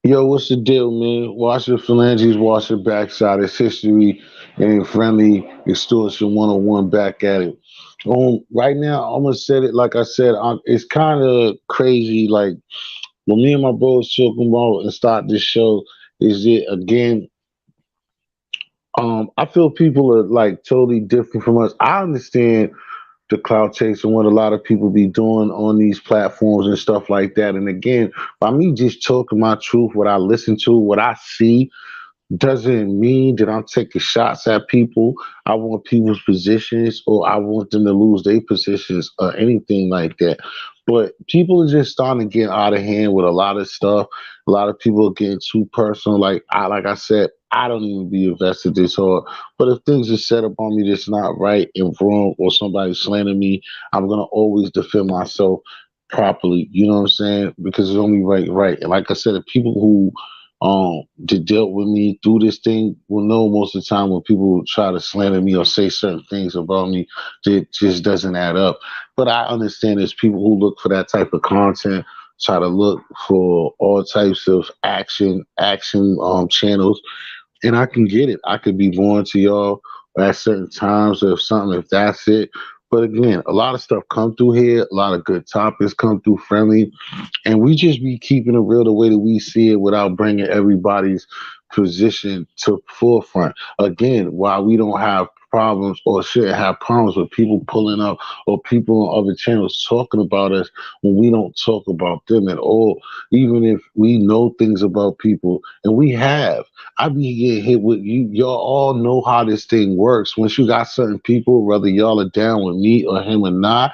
Yo, what's the deal, man? Wash your phalanges, wash your backside. It's history and friendly extortion 101 back at it. Right now, I'm gonna say it like I said. It's kind of crazy. Like when me and my bro was talking about and start this show, is it again? I feel people are like totally different from us. I understand the cloud chase and what a lot of people be doing on these platforms and stuff like that. And again, by me just talking my truth, what I listen to, what I see, doesn't mean that I'm taking shots at people. I want people's positions or I want them to lose their positions or anything like that. But people are just starting to get out of hand with a lot of stuff. A lot of people are getting too personal. Like I said, I don't even be invested this hard. But if things are set up on me that's not right and wrong, or somebody slandering me, I'm gonna always defend myself properly. You know what I'm saying? Because it's only right. And like I said, the people who that dealt with me through this thing will know most of the time when people try to slander me or say certain things about me that just doesn't add up. But I understand there's people who look for that type of content, try to look for all types of action channels, and I can get it. I could be born to y'all at certain times or something if that's it. But again, a lot of stuff come through here. A lot of good topics come through friendly, and we just be keeping it real the way that we see it without bringing everybody's position to forefront. Again, while we don't have problems or shouldn't have problems with people pulling up or people on other channels talking about us when we don't talk about them at all, even if we know things about people, and we have. I be getting hit with you. Y'all all know how this thing works. Once you got certain people, whether y'all are down with me or him or not,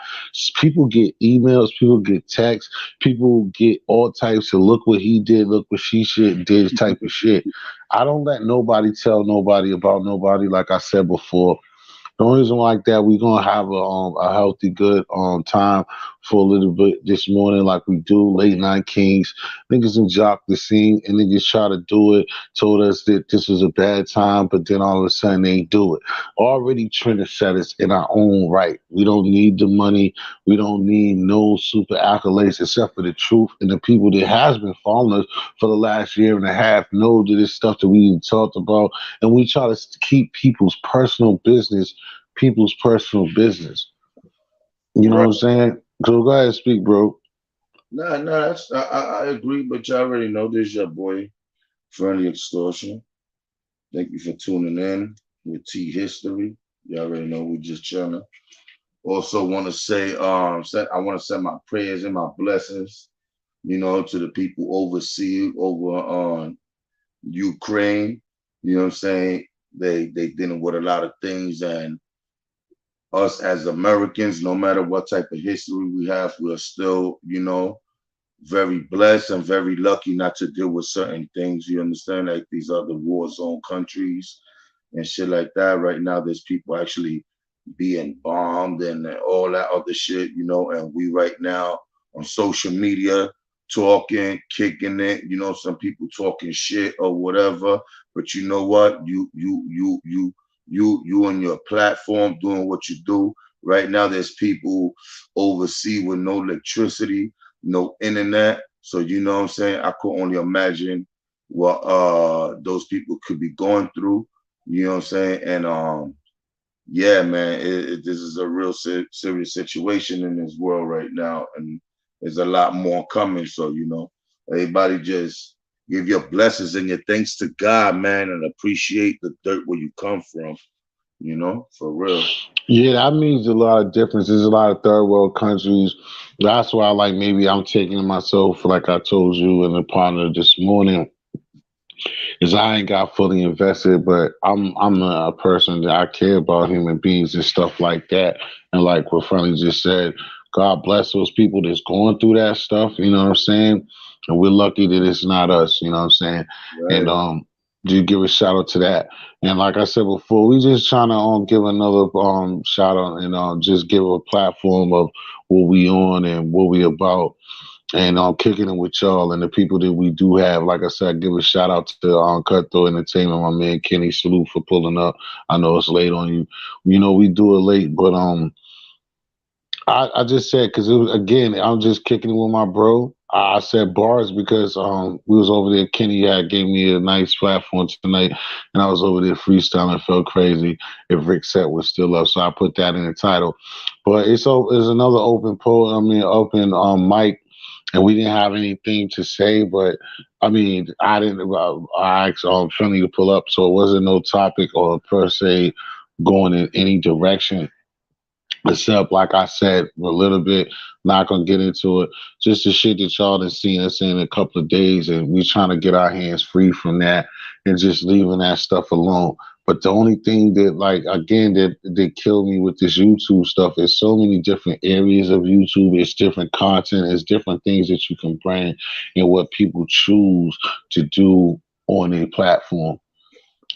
people get emails, people get texts, people get all types of look what he did, look what she shit did type of shit. I don't let nobody tell nobody about nobody, like I said before. The only reason like that, we're gonna have a healthy, good time for a little bit this morning, like we do late night kings. Niggas and jock the scene, and niggas try to do it. Told us that this was a bad time, but then all of a sudden they do it. Already trendsetters in our own right. We don't need the money. We don't need no super accolades except for the truth, and the people that has been following us for the last year and a half know that it's stuff that we talked about, and we try to keep people's personal business. You know what Right. I'm saying? So go ahead, speak, bro. Nah, nah, I agree, but you already know this your boy, Friendly Extortion. Thank you for tuning in with T History. You already know we just chilling. Also want to say, I want to send my prayers and my blessings, to the people overseas over on Ukraine. You know what I'm saying? They dealing with a lot of things, and us as Americans, no matter what type of history we have, we're still, very blessed and very lucky not to deal with certain things. You understand? Like these other war zone countries and shit like that. Right now, there's people actually being bombed and all that other shit, and we right now on social media talking, kicking it, some people talking shit or whatever. But you know what? You on your platform doing what you do. Right now there's people overseas with no electricity, no internet. So you know what I'm saying? I could only imagine what those people could be going through. You know what I'm saying? And yeah, man, this is a real serious situation in this world right now, and there's a lot more coming. So everybody just give your blessings and your thanks to God, man, and appreciate the dirt where you come from. For real. Yeah, that means a lot of difference. There's a lot of third world countries. That's why, like, maybe I'm taking it myself, like I told you and the partner this morning, is I ain't got fully invested, but I'm a person that I care about human beings and stuff like that. And like what Friendly just said, God bless those people that's going through that stuff. You know what I'm saying? And we're lucky that it's not us. You know what I'm saying? And Right. do give a shout out to that. And like I said before, we just trying to give another shout out and just give a platform of what we on and what we about, and kicking it with y'all and the people that we do have. Like I said, give a shout out to Cutthroat Entertainment, my man Kenny. Salute for pulling up. I know it's late on you. You know we do it late, but I just said because it was again. I'm just kicking it with my bro. I said bars because we was over there. Kenny had gave me a nice platform tonight, and I was over there freestyling. Felt crazy if Rick set was still up, so I put that in the title. But it's another open poll. I mean, open mic, and we didn't have anything to say. But I mean, I didn't. I asked Finley to pull up, so it wasn't no topic or per se going in any direction. Except, like I said, a little bit, not gonna get into it. Just the shit that y'all done seen us in a couple of days, and we trying to get our hands free from that and just leaving that stuff alone. But the only thing that, like, again, that killed me with this YouTube stuff is so many different areas of YouTube. It's different content, it's different things that you can bring, and what people choose to do on a platform.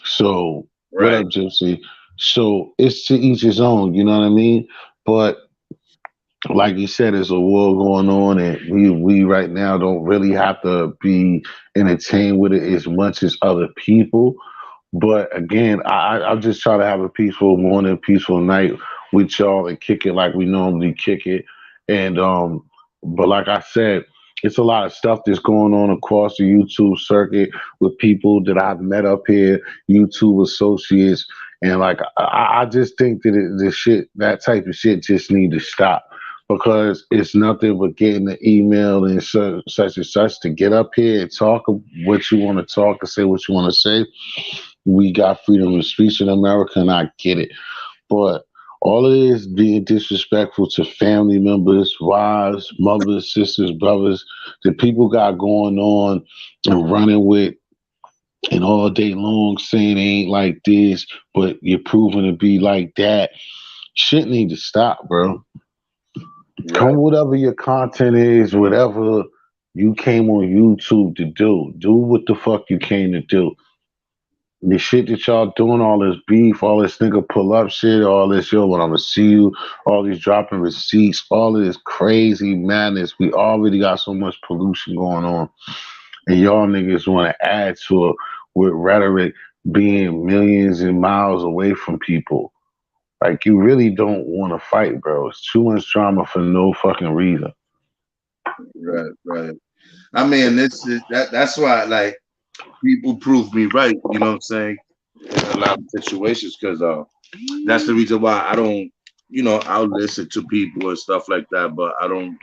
So, what Right, up, Gypsy? So it's to each his own, you know what I mean? But like you said, there's a war going on, and we right now don't really have to be entertained with it as much as other people. But again, I'm just trying to have a peaceful morning, peaceful night with y'all and kick it like we normally kick it. And but like I said, it's a lot of stuff that's going on across the YouTube circuit with people that I've met up here, YouTube associates, and like I just think that the shit, that type of shit, just need to stop because it's nothing but getting the email and such and such to get up here and talk what you want to talk and say what you want to say. We got freedom of speech in America, and I get it. But all it is being disrespectful to family members, wives, mothers, sisters, brothers, that people got going on and running with and all day long saying they ain't like this, but you're proving to be like that. Shit need to stop, bro. Come right, whatever your content is, whatever you came on YouTube to do. Do what the fuck you came to do. The shit that y'all doing, all this beef, all this nigga pull up shit, all this yo, when I'ma see you, all these dropping receipts, all of this crazy madness. We already got so much pollution going on, and y'all niggas want to add to it with rhetoric being millions and miles away from people. Like you really don't want to fight, bro. It's too much drama for no fucking reason. right, right. I mean, this is that's why like people prove me right, you know what I'm saying, in a lot of situations, because that's the reason why I don't, I'll listen to people and stuff like that, but I don't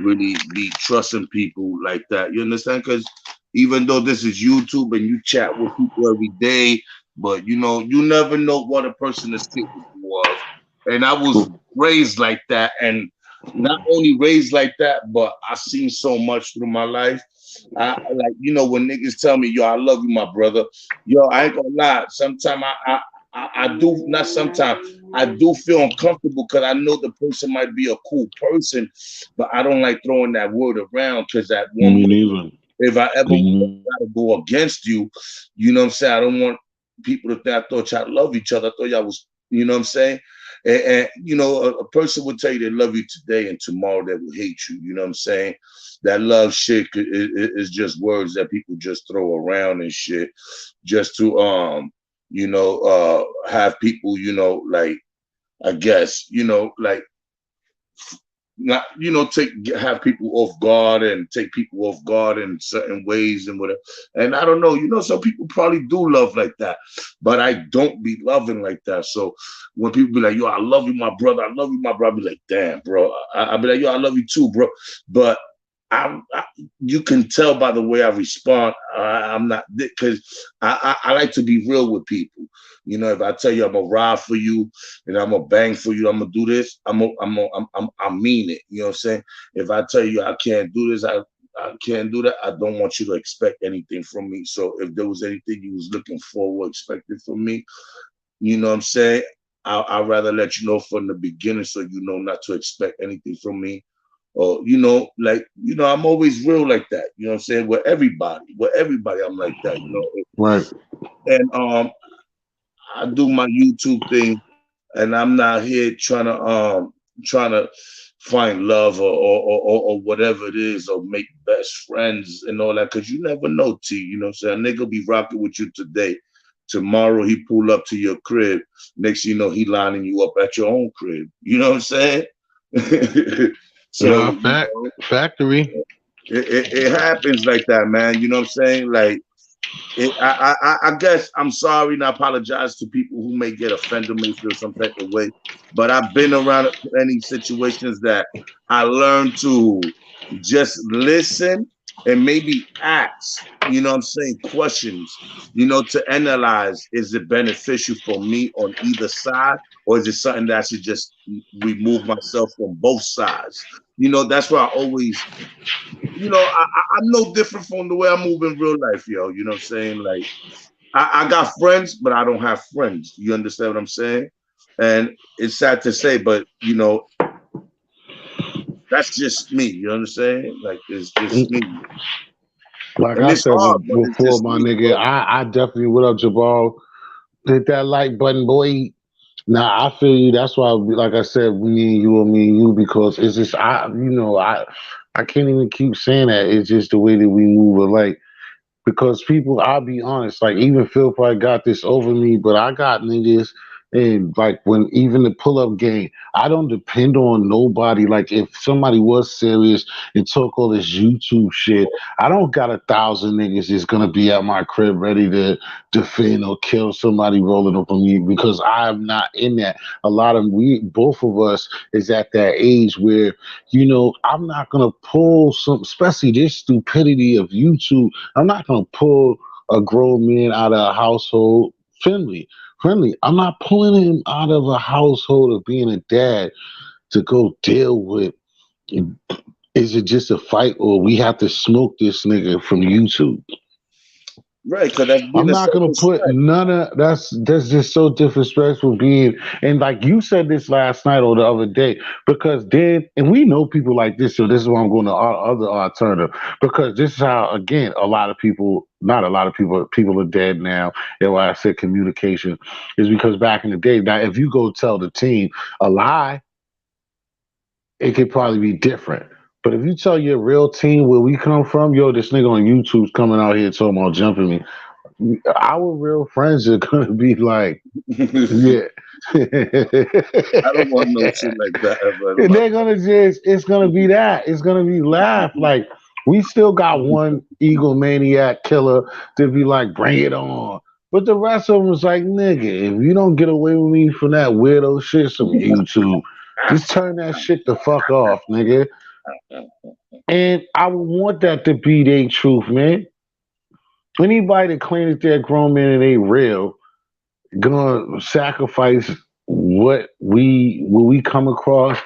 really be trusting people like that. You understand? Because even though this is YouTube and you chat with people every day, but you never know what a person is capable of. And I was raised like that, and not only raised like that, but I seen so much through my life. I like, when niggas tell me, yo, I love you, my brother. Yo, I ain't gonna lie. Sometimes I do, not sometimes, I do feel uncomfortable because I know the person might be a cool person, but I don't like throwing that word around because at one Me moment, neither. if I ever Me try to go against you, you know what I'm saying? I don't want people to think I thought y'all love each other. I thought y'all was, you know what I'm saying? And a person would tell you they love you today and tomorrow they will hate you. You know what I'm saying? That love shit is just words that people just throw around and shit just to have people, like, I guess, like, not, take have people off guard and take people off guard in certain ways and whatever. And I don't know, some people probably do love like that, but I don't be loving like that. So when people be like, yo, I love you, my brother, I love you, my brother, I be like, damn, bro. I be like, yo, I love you too, bro. But you can tell by the way I respond. I'm not, because I like to be real with people. If I tell you I'm gonna ride for you and I'm gonna bang for you, I'm gonna do this. I mean it. You know what I'm saying? If I tell you I can't do this, I can't do that. I don't want you to expect anything from me. So if there was anything you was looking forward, expecting from me, you know what I'm saying? I'd rather let you know from the beginning so you know not to expect anything from me. Or, like, I'm always real like that. You know what I'm saying? With everybody, I'm like that, right. And I do my YouTube thing, and I'm not here trying to find love or whatever it is, or make best friends and all that, because you never know, T. You know what I'm saying? A nigga be rocking with you today. Tomorrow he pull up to your crib. Next thing you know, he lining you up at your own crib. You know what I'm saying? So, Factory. it happens like that, man. You know what I'm saying? Like I guess I'm sorry and I apologize to people who may get offended, may feel some type of way. But I've been around any situations that I learned to just listen and maybe ask, you know what I'm saying, questions, to analyze, is it beneficial for me on either side, or is it something that I should just remove myself from both sides? That's why I always I'm no different from the way I move in real life, yo. You know what I'm saying? Like, I got friends, but I don't have friends. You understand what I'm saying? And it's sad to say, but that's just me. You understand? Like, it's just me, Like and I it's said hard, but it's before, just my me, nigga, bro. I definitely, what up, Jabal? Hit that like button, boy. Nah, I feel you. That's why, like I said, me and you, because it's just I can't even keep saying that. It's just the way that we move. Like, because people, I'll be honest, like even Phil probably got this over me, but I got niggas, and like when even the pull up game, I don't depend on nobody. Like if somebody was serious and took all this YouTube shit, I don't got 1,000 niggas that's gonna be at my crib ready to defend or kill somebody rolling up on me, because I'm not in that. A lot of we, both of us, is at that age where I'm not gonna pull some, especially this stupidity of YouTube. I'm not gonna pull a grown man out of a household friendly. I'm not pulling him out of a household of being a dad to go deal with. Is it just a fight, or we have to smoke this nigga from YouTube? Right? Because that's I'm being a not gonna put self-respect. none of that's just so disrespectful being, and like you said this last night or the other day, because then, and we know people like this, so this is why I'm going to other alternative, because this is how, again, a lot of people, not a lot of people are dead now, and why I said communication is because back in the day, now if you go tell the team a lie, it could probably be different. But if you tell your real team where we come from, yo, this nigga on YouTube's coming out here talking about jumping me, our real friends are gonna be like, yeah. I don't want no shit like that ever in And my they're gonna just, it's gonna be that. It's gonna be laugh. Like, we still got one egomaniac killer to be like, bring it on. But the rest of them is like, nigga, if you don't get away with me from that weirdo shit from YouTube, just turn that shit the fuck off, nigga. And I would want that to be their truth, man. Anybody that claims that they're a grown man and they real, gonna sacrifice what we come across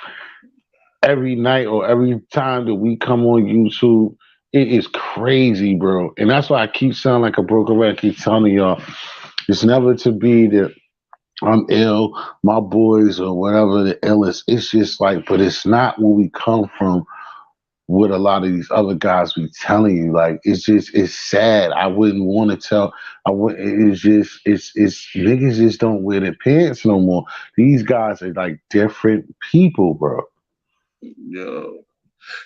every night or every time that we come on YouTube. It is crazy, bro. And that's why I keep sounding like a broken record. I keep telling y'all, it's never to be that I'm ill, my boys or whatever the illest. It's just like, but it's not where we come from. What a lot of these other guys be telling you, like, it's sad. I wouldn't want to tell. I would. It's just it's niggas just don't wear their pants no more. These guys are like different people, bro. yo.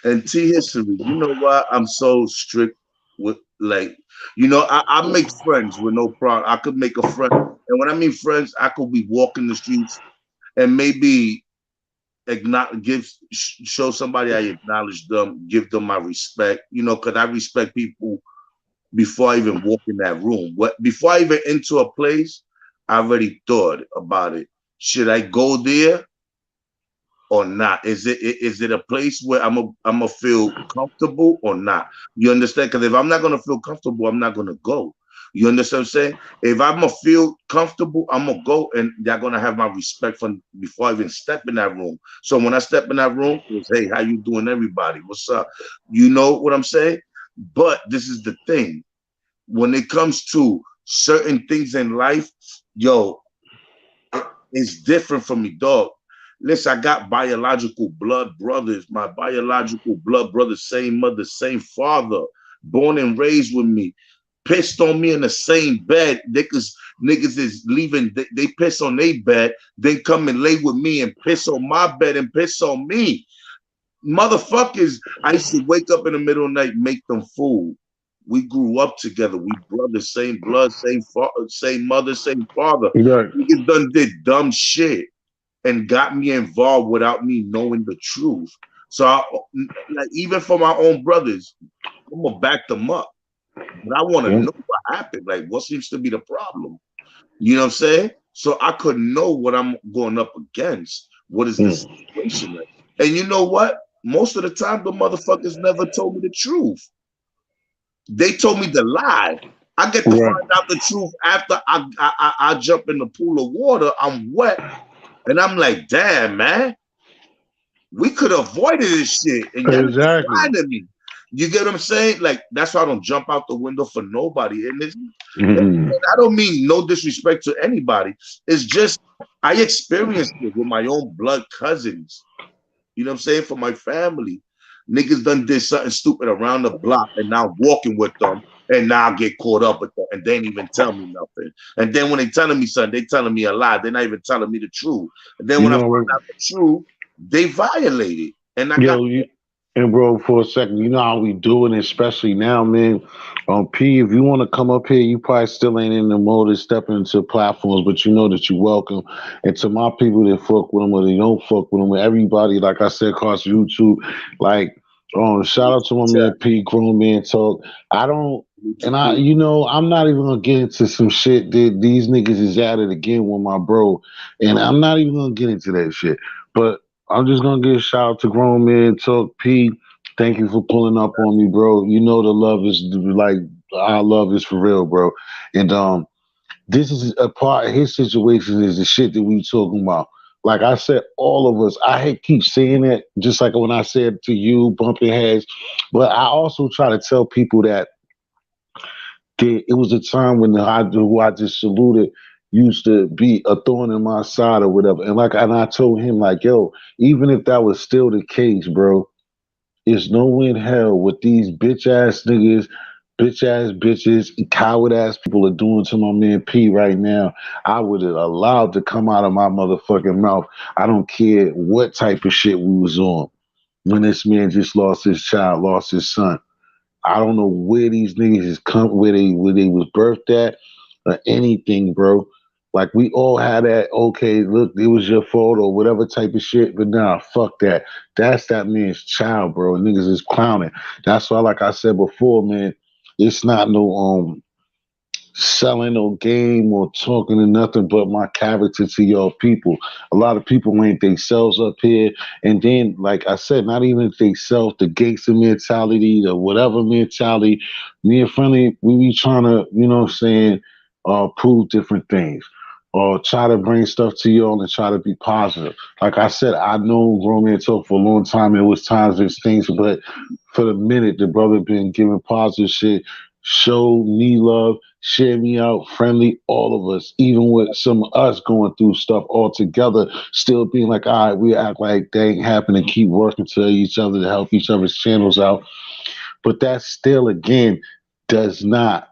And T history, you know why I'm so strict with, like, I make friends with no problem. I could make a friend. And when I mean friends, I could be walking the streets and maybe acknowledge, show somebody I acknowledge them, give them my respect, because I respect people before I even walk in that room. Before I even enter a place, I already thought about it. Should I go there or not? Is it a place where I'm gonna feel comfortable or not? You understand? Because if I'm not gonna feel comfortable, I'm not gonna go. You understand what I'm saying? If I'm gonna feel comfortable, I'm gonna go, and they're gonna have my respect from before I even step in that room. So when I step in that room, it's, hey, how you doing, everybody? What's up? You know what I'm saying? But this is the thing. When it comes to certain things in life, yo, it's different from me, dog. Listen, I got biological blood brothers. My biological blood brothers, same mother, same father, born and raised with me, pissed on me in the same bed. Niggas is leaving, they piss on their bed, they come and lay with me and piss on my bed and piss on me. Motherfuckers, I used to wake up in the middle of the night, make them food. We grew up together. We brothers, same blood, same mother, same father. Right. Niggas done did dumb shit and got me involved without me knowing the truth. So like even for my own brothers, I'm gonna back them up. But I want to Yeah. know what happened. Like, what seems to be the problem? You know what I'm saying? So I could know what I'm going up against. What is the Mm. situation like? And you know what? Most of the time, the motherfuckers never told me the truth. They told me the lie. I get to Right. find out the truth after I jump in the pool of water. I'm wet, and I'm like, damn, man, we could have avoided this shit, and y'all niggas Exactly. lied to me. You get what I'm saying? Like that's why I don't jump out the window for nobody. And Hmm. I don't mean no disrespect to anybody. It's just I experienced it with my own blood cousins. You know what I'm saying? For my family. Niggas done did something stupid around the block and now walking with them and now I get caught up with them and they ain't even tell me nothing. And then when they telling me something, they telling me a lie. They're not even telling me the truth. And then You when I know find what? out the truth, they violated. And I got Yo, and bro, for a second, you know how we do it, especially now, man. P, if you want to come up here, you probably still ain't in the mode of stepping into platforms, but you know that you're welcome. And to my people that fuck with them or they don't fuck with them, everybody, like I said, across YouTube, like, shout out to my man P, Grown Man Talk. I don't, and you know, I'm not even gonna get into some shit that these niggas is at it again with my bro, and I'm not even gonna get into that shit. But I'm just gonna give a shout out to Grown Man Talk P. Thank you for pulling up on me, bro. You know the love is like our love is for real, bro. And this is a part of his situation is the shit that we talking about. Like I said, all of us. Keep saying it, just like when I said to you, bumping heads. But I also try to tell people that it was a time when who I just saluted used to be a thorn in my side or whatever. And I told him like, yo, even if that was still the case, bro, it's no way in hell what these bitch ass niggas, bitch ass bitches, coward ass people are doing to my man P right now. I would have allowed to come out of my motherfucking mouth. I don't care what type of shit we was on when this man just lost his child, lost his son. I don't know where these niggas is come where they was birthed at or anything, bro. Like we all had that, okay, look, it was your fault or whatever type of shit, but nah, fuck that. That's that man's child, bro. Niggas is clowning. That's why, like I said before, man, it's not no selling no game or talking to nothing but my character to your people. A lot of people ain't themselves up here. And then, like I said, not even themselves, the gangster mentality, the whatever mentality. Me and Friendly, we be trying to, you know what I'm saying, prove different things. Or try to bring stuff to y'all and try to be positive. Like I said, I know Grown Man Talk for a long time. It was times there's things, but for the minute, the brother been giving positive shit, show me love, share me out, friendly, all of us, even with some of us going through stuff all together, still being like, all right, we act like they ain't happening, keep working to each other to help each other's channels out. But that still, again, does not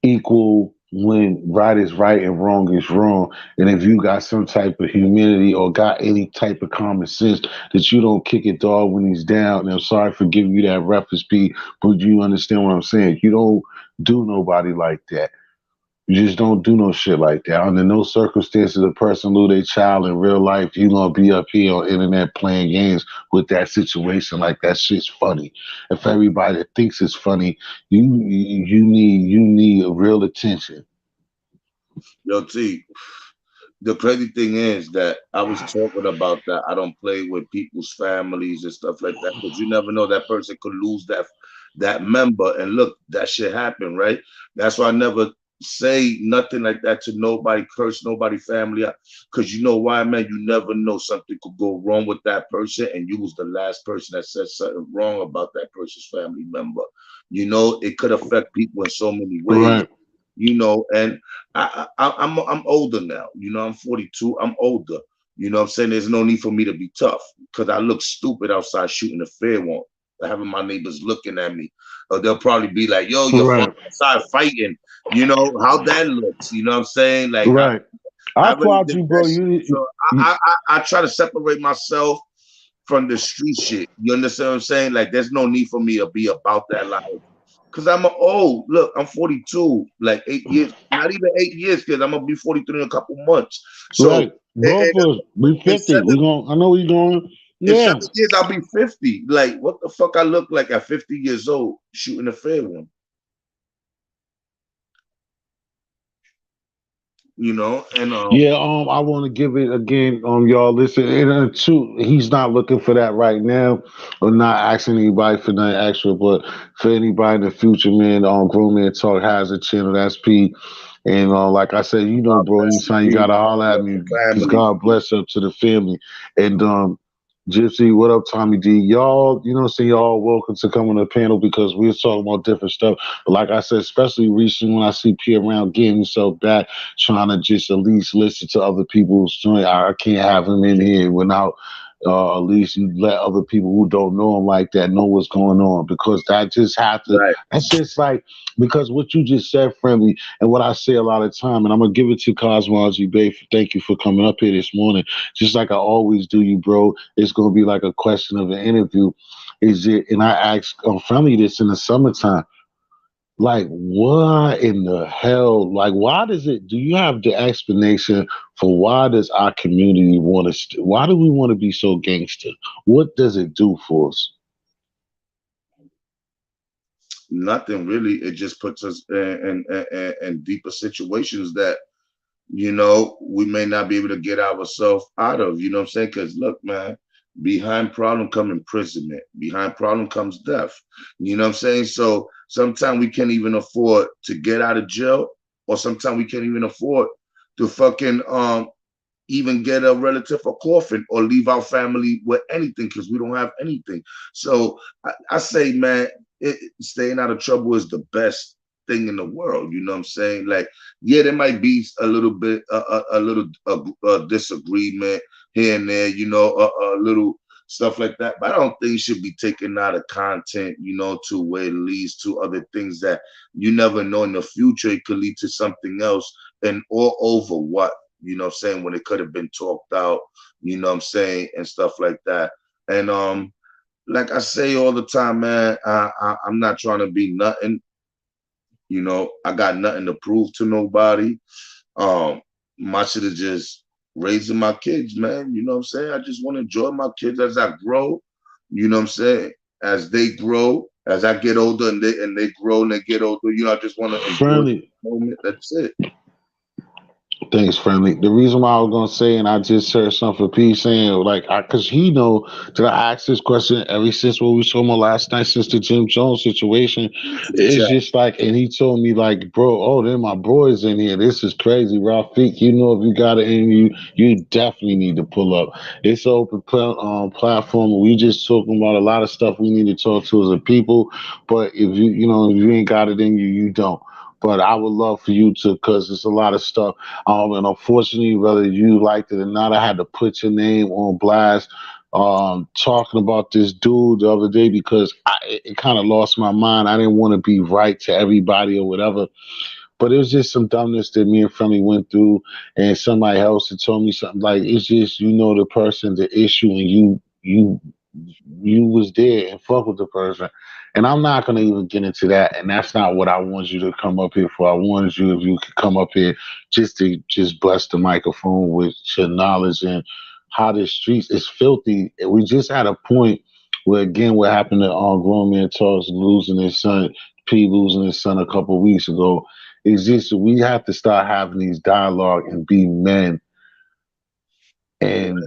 equal when right is right and wrong is wrong. And if you got some type of humanity or got any type of common sense that you don't kick a dog when he's down, and I'm sorry for giving you that reference, Pete, but you understand what I'm saying. You don't do nobody like that. You just don't do no shit like that. Under no circumstances, a person lose their child in real life, you gonna be up here on internet playing games with that situation like that shit's funny. If everybody that thinks it's funny, you need real attention. Yo, T, the crazy thing is that I was talking about that. I don't play with people's families and stuff like that because you never know that person could lose that member. And look, that shit happened, right? That's why I never say nothing like that to nobody, curse nobody family, because you know why, man? You never know something could go wrong with that person, and you was the last person that said something wrong about that person's family member. You know, it could affect people in so many ways. Right, And I'm older now. I'm 42. I'm older. I'm saying there's no need for me to be tough because I look stupid outside shooting a fair one, having my neighbors looking at me. Or they'll probably be like, yo, your right, father outside fighting. How that looks. You know what I'm saying? Like right. I I really applaud think you, that bro. shit. So I try to separate myself from the street shit. You understand what I'm saying? Like there's no need for me to be about that life. Cause I'm old. Look, I'm 42. Like 8 years, not even 8 years, because I'm gonna be 43 in a couple months. So right. Both and of us, we 50. instead We going I know we going. In Yeah. 7 years, I'll be 50. Like, what the fuck I look like at 50 years old shooting a fair one, you know? And Yeah, I want to give it again, y'all. Listen, and two, he's not looking for that right now, or not asking anybody for nothing extra. But for anybody in the future, man, Grown Man Talk has a channel. That's P. And like I said, God bro, bless you, anytime you B. gotta God holler at bless me, the because family. God bless up to the family. And Gypsy, what up, Tommy D? Y'all, y'all welcome to come on the panel because we're talking about different stuff. But like I said, especially recently when I see P around getting himself back, trying to just at least listen to other people's joint. I can't have him in here without at least you let other people who don't know him like that know what's going on, because that just have to. Right, That's just like, because what you just said, friendly, and what I say a lot of time, and I'm gonna give it to Cosmology Bay. Thank you for coming up here this morning. Just like I always do, you bro. It's gonna be like a question of an interview. Is it? And I asked friendly this in the summertime. Like, what in the hell? Like, why does it? Do you have the explanation for why does our community want to? Why do we want to be so gangster? What does it do for us? nothing really. It just puts us in deeper situations that, you know, we may not be able to get ourselves out of. You know what I'm saying? Because look, man, behind problem come imprisonment. Behind problem comes death. You know what I'm saying? So sometimes we can't even afford to get out of jail, or sometimes we can't even afford to fucking even get a relative a coffin or leave our family with anything because we don't have anything. So I say, man, staying out of trouble is the best thing in the world. You know what I'm saying? Like, yeah, there might be a little bit, a little disagreement here and there, you know, a little stuff like that. But I don't think it should be taken out of content, you know, to where it leads to other things that you never know in the future. It could lead to something else, and all over what, you know what I'm saying, when it could have been talked out, you know what I'm saying, and stuff like that. And like I say all the time, man, I'm not trying to be nothing, you know, I got nothing to prove to nobody. Um, my shit is just raising my kids, man. You know what I'm saying? I just want to enjoy my kids as I grow, you know what I'm saying? As they grow, as I get older and they grow and they get older, you know, I just want to enjoy Friendly, the moment. That's it. thanks, friendly. The reason why I was gonna say, and I just heard something for P saying, like, cause he know that I asked this question ever since what we saw him last night, since the Jim Jones situation. It's just like, and he told me like, bro, oh, then my boys in here. This is crazy, Rafiq. You know, if you got it in you, you definitely need to pull up. It's an open platform. We just talking about a lot of stuff we need to talk to as a people. But if if you ain't got it in you, you don't. But I would love for you to, because it's a lot of stuff. And unfortunately, whether you liked it or not, I had to put your name on blast. Talking about this dude the other day because it kind of lost my mind. I didn't want to be right to everybody or whatever, but it was just some dumbness that me and Friendly went through, and somebody else had told me something like, it's just the person, the issue, and you was there and fuck with the person. And I'm not gonna even get into that. And that's not what I want you to come up here for. I wanted you, if you could come up here just to just bless the microphone with your knowledge and how the streets is filthy. And we just had a point where again what happened to Grown Man Talks losing his son, P losing his son a couple of weeks ago. Is just we have to start having these dialogue and be men and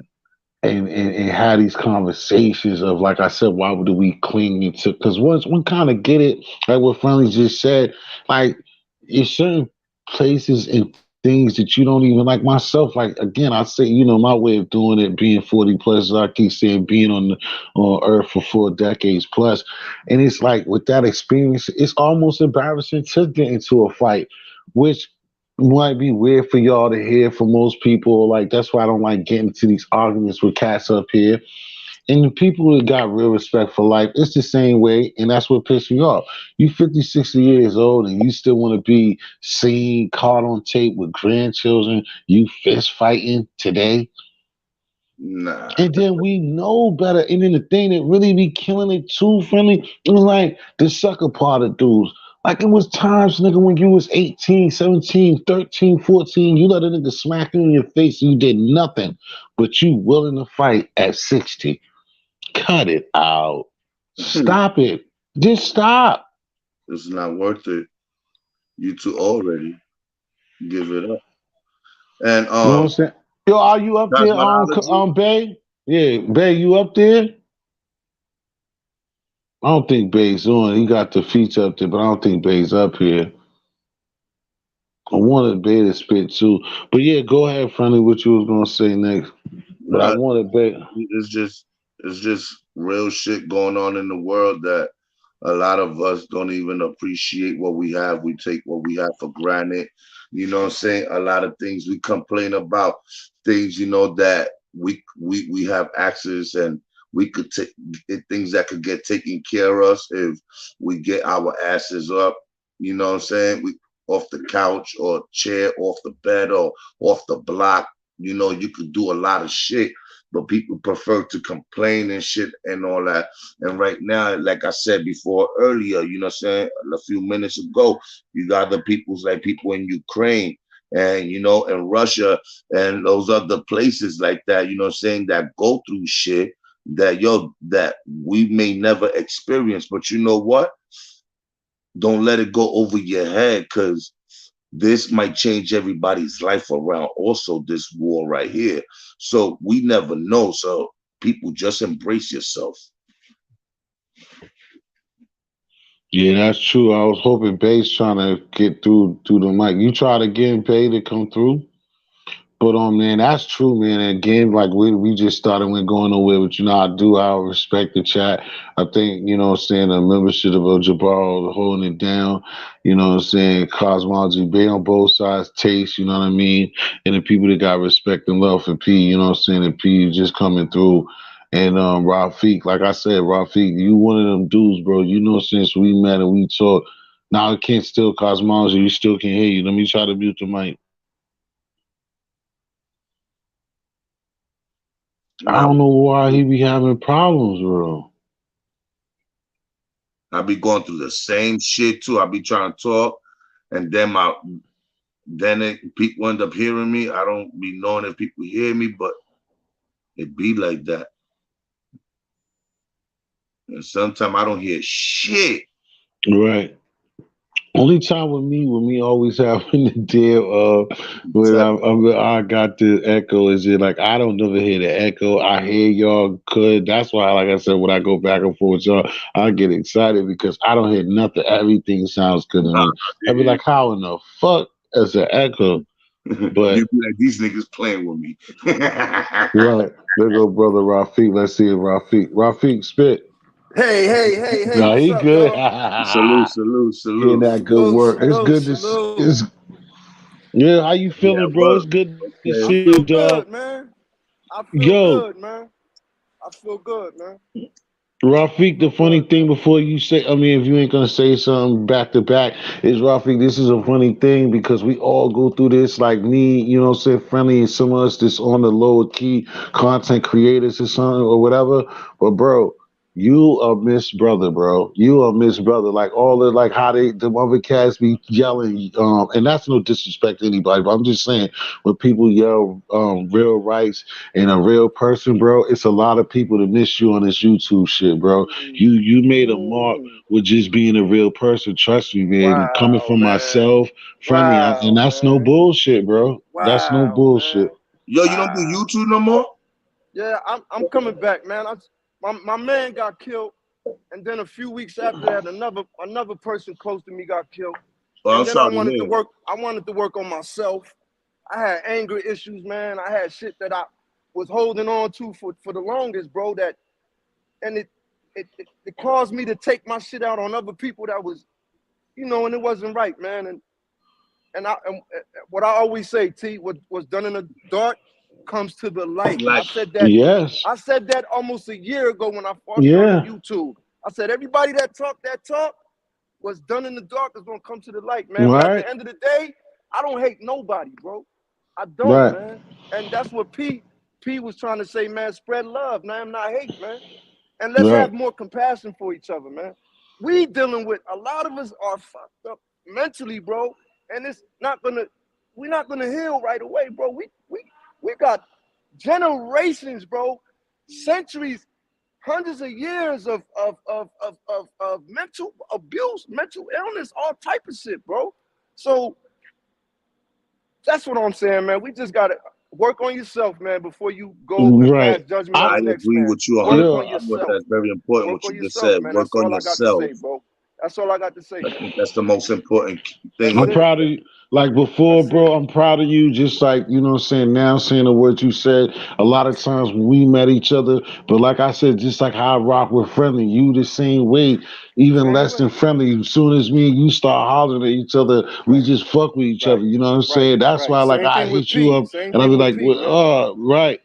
and have these conversations of, like I said, why would we cling into? Because once one kind of get it, like what Friendly just said, like it's certain places and things that you don't even, like myself. Like again, I say, my way of doing it, being 40 plus, as I keep saying, being on Earth for 4 decades plus, and it's like with that experience, it's almost embarrassing to get into a fight, which might be weird for y'all to hear for most people. Like that's why I don't like getting into these arguments with cats up here. And the people that got real respect for life, it's the same way, and that's what pissed me off. You 50, 60 years old and you still want to be seen, caught on tape with grandchildren, you fist fighting today. Nah. And then we know better. And then the thing that really be killing it too, Friendly, it was like the sucker part of dudes. Like it was times, nigga, when you was 18, 17, 13, 14, you let a nigga smack you in your face and you did nothing, but you willing to fight at 60. Cut it out. Stop it. Just stop. It's not worth it. You too already. Give it up. And You know what I'm saying? Yo, are you up there, cosmetology. Bay? Yeah, Bay, you up there? I don't think Bay's on. He got the feet up there, but I don't think Bay's up here. I wanted Bay to spit too. But yeah, go ahead, friendly, what you was gonna say next. But I No, wanted Bay. it's just real shit going on in the world that a lot of us don't even appreciate what we have. We take what we have for granted. You know what I'm saying? A lot of things we complain about, things that we have access and we could take things that could get taken care of us if we get our asses up. You know what I'm saying? We off the couch or chair, off the bed or off the block. You could do a lot of shit, but people prefer to complain and shit and all that. And right now, like I said before earlier, what I'm saying, a few minutes ago, you got the peoples like people in Ukraine and in Russia and those other places like that, what I'm saying, that go through shit that we may never experience. But you know what? Don't let it go over your head, because this might change everybody's life around also, this war right here. So we never know. So people, just embrace yourself. Yeah, that's true. I was hoping Bay's trying to get through the mic. You try to get Bay to come through? But man, that's true, man. Again, like we just started, we're going nowhere, but I respect the chat. I think, what I'm saying, the membership of Jabal holding it down, what I'm saying, cosmology, Bay on both sides, taste, you know what I mean? And the people that got respect and love for P, you know what I'm saying, and P just coming through. And Rafiq, like I said, Rafiq, you one of them dudes, bro. Since we met and we talked, now I can't still cosmology, you still can hear you. Let me try to mute the mic. I Now don't know why he be having problems, bro. I be going through the same shit too. I be trying to talk, and people end up hearing me. I don't be knowing if people hear me, but it be like that. And sometimes I don't hear shit. Right. Only time with me always having to deal when I got the echo is it like I don't never hear the echo. I hear y'all could. That's why, like I said, when I go back and forth with y'all, I get excited because I don't hear nothing. Everything sounds good to Nah, me. I be like, how in the fuck is an echo? you But be like, these niggas playing with me. right, there go brother Rafiq. Let's see if Rafiq spit. Hey, No, what's he up, good. y'all? Salute, salute, Getting salute. that good work. It's good to. Salute. It's yeah. How you Yeah, feeling, bro? work. It's good to see I Okay. you, feel dog. good, man. I feel Yo, good, man. I feel good, man. I Rafiq, the feel funny good, thing man. before you say, I mean, if you ain't gonna say something back to back, is Rafiq, this is a funny thing because we all go through this, like me, what I'm saying, friendly, and some of us that's on the lower key content creators or something or whatever. But bro, you a miss brother, bro. You a miss brother. Like all the like how the other cats be yelling, and that's no disrespect to anybody, but I'm just saying when people yell real rights and a real person, bro, it's a lot of people that miss you on this YouTube shit, bro. You made a mark Mm. with just being a real person. Trust me, man. Coming Wow, from man. myself, friendly, and Wow, that's no man. bullshit, bro. That's no Wow, bullshit. man. Yo, you don't do Wow. YouTube no more? Yeah, I'm coming back, man. My man got killed, and then a few weeks after that, another person close to me got killed, Oh, I'm and then I sorry to wanted to hear. work. I wanted to work on myself. I had anger issues, man. I had shit that I was holding on to for the longest, bro. And it caused me to take my shit out on other people that was, and it wasn't right, man. And what I always say, T, what was done in the dark comes to the light. Like, Yes. I said that almost a year ago when I first started Yeah. YouTube. I said everybody that talk was done in the dark is gonna come to the light, man. But at Right. the end of the day, I don't hate nobody, bro. I don't, Right. man. And that's what P was trying to say, man. Spread love, man, not hate, man. And let's have Right. more compassion for each other, man. We dealing with a lot of us are fucked up mentally, bro, and we're not gonna heal right away, bro. We got generations, bro, centuries hundreds of years of mental abuse, mental illness, all type of shit, bro. So that's what I'm saying, man. We just gotta work on yourself, man, before you go and pass Right. judgment on I the next agree man. with you Work 100%. on yourself. That's very important Work what on you just yourself, said. man. Work That's on all I got to yourself. say, bro. That's all I got to say. I think that's the most important thing. That's I'm it. proud of you. Like before, That's bro, it. I'm proud of you. Just like, you know what I'm saying, now saying what you said. A lot of times when we met each other, but like I said, just like how I rock with Friendly, you the same way, even Same less than way. Friendly. As soon as me and you start hollering at each other, we Right. just fuck with each other. Right. You know what I'm Right. saying? That's Right. why, like, Same I thing with hit you P. up Same and I'll be thing with like, P, well, man. right.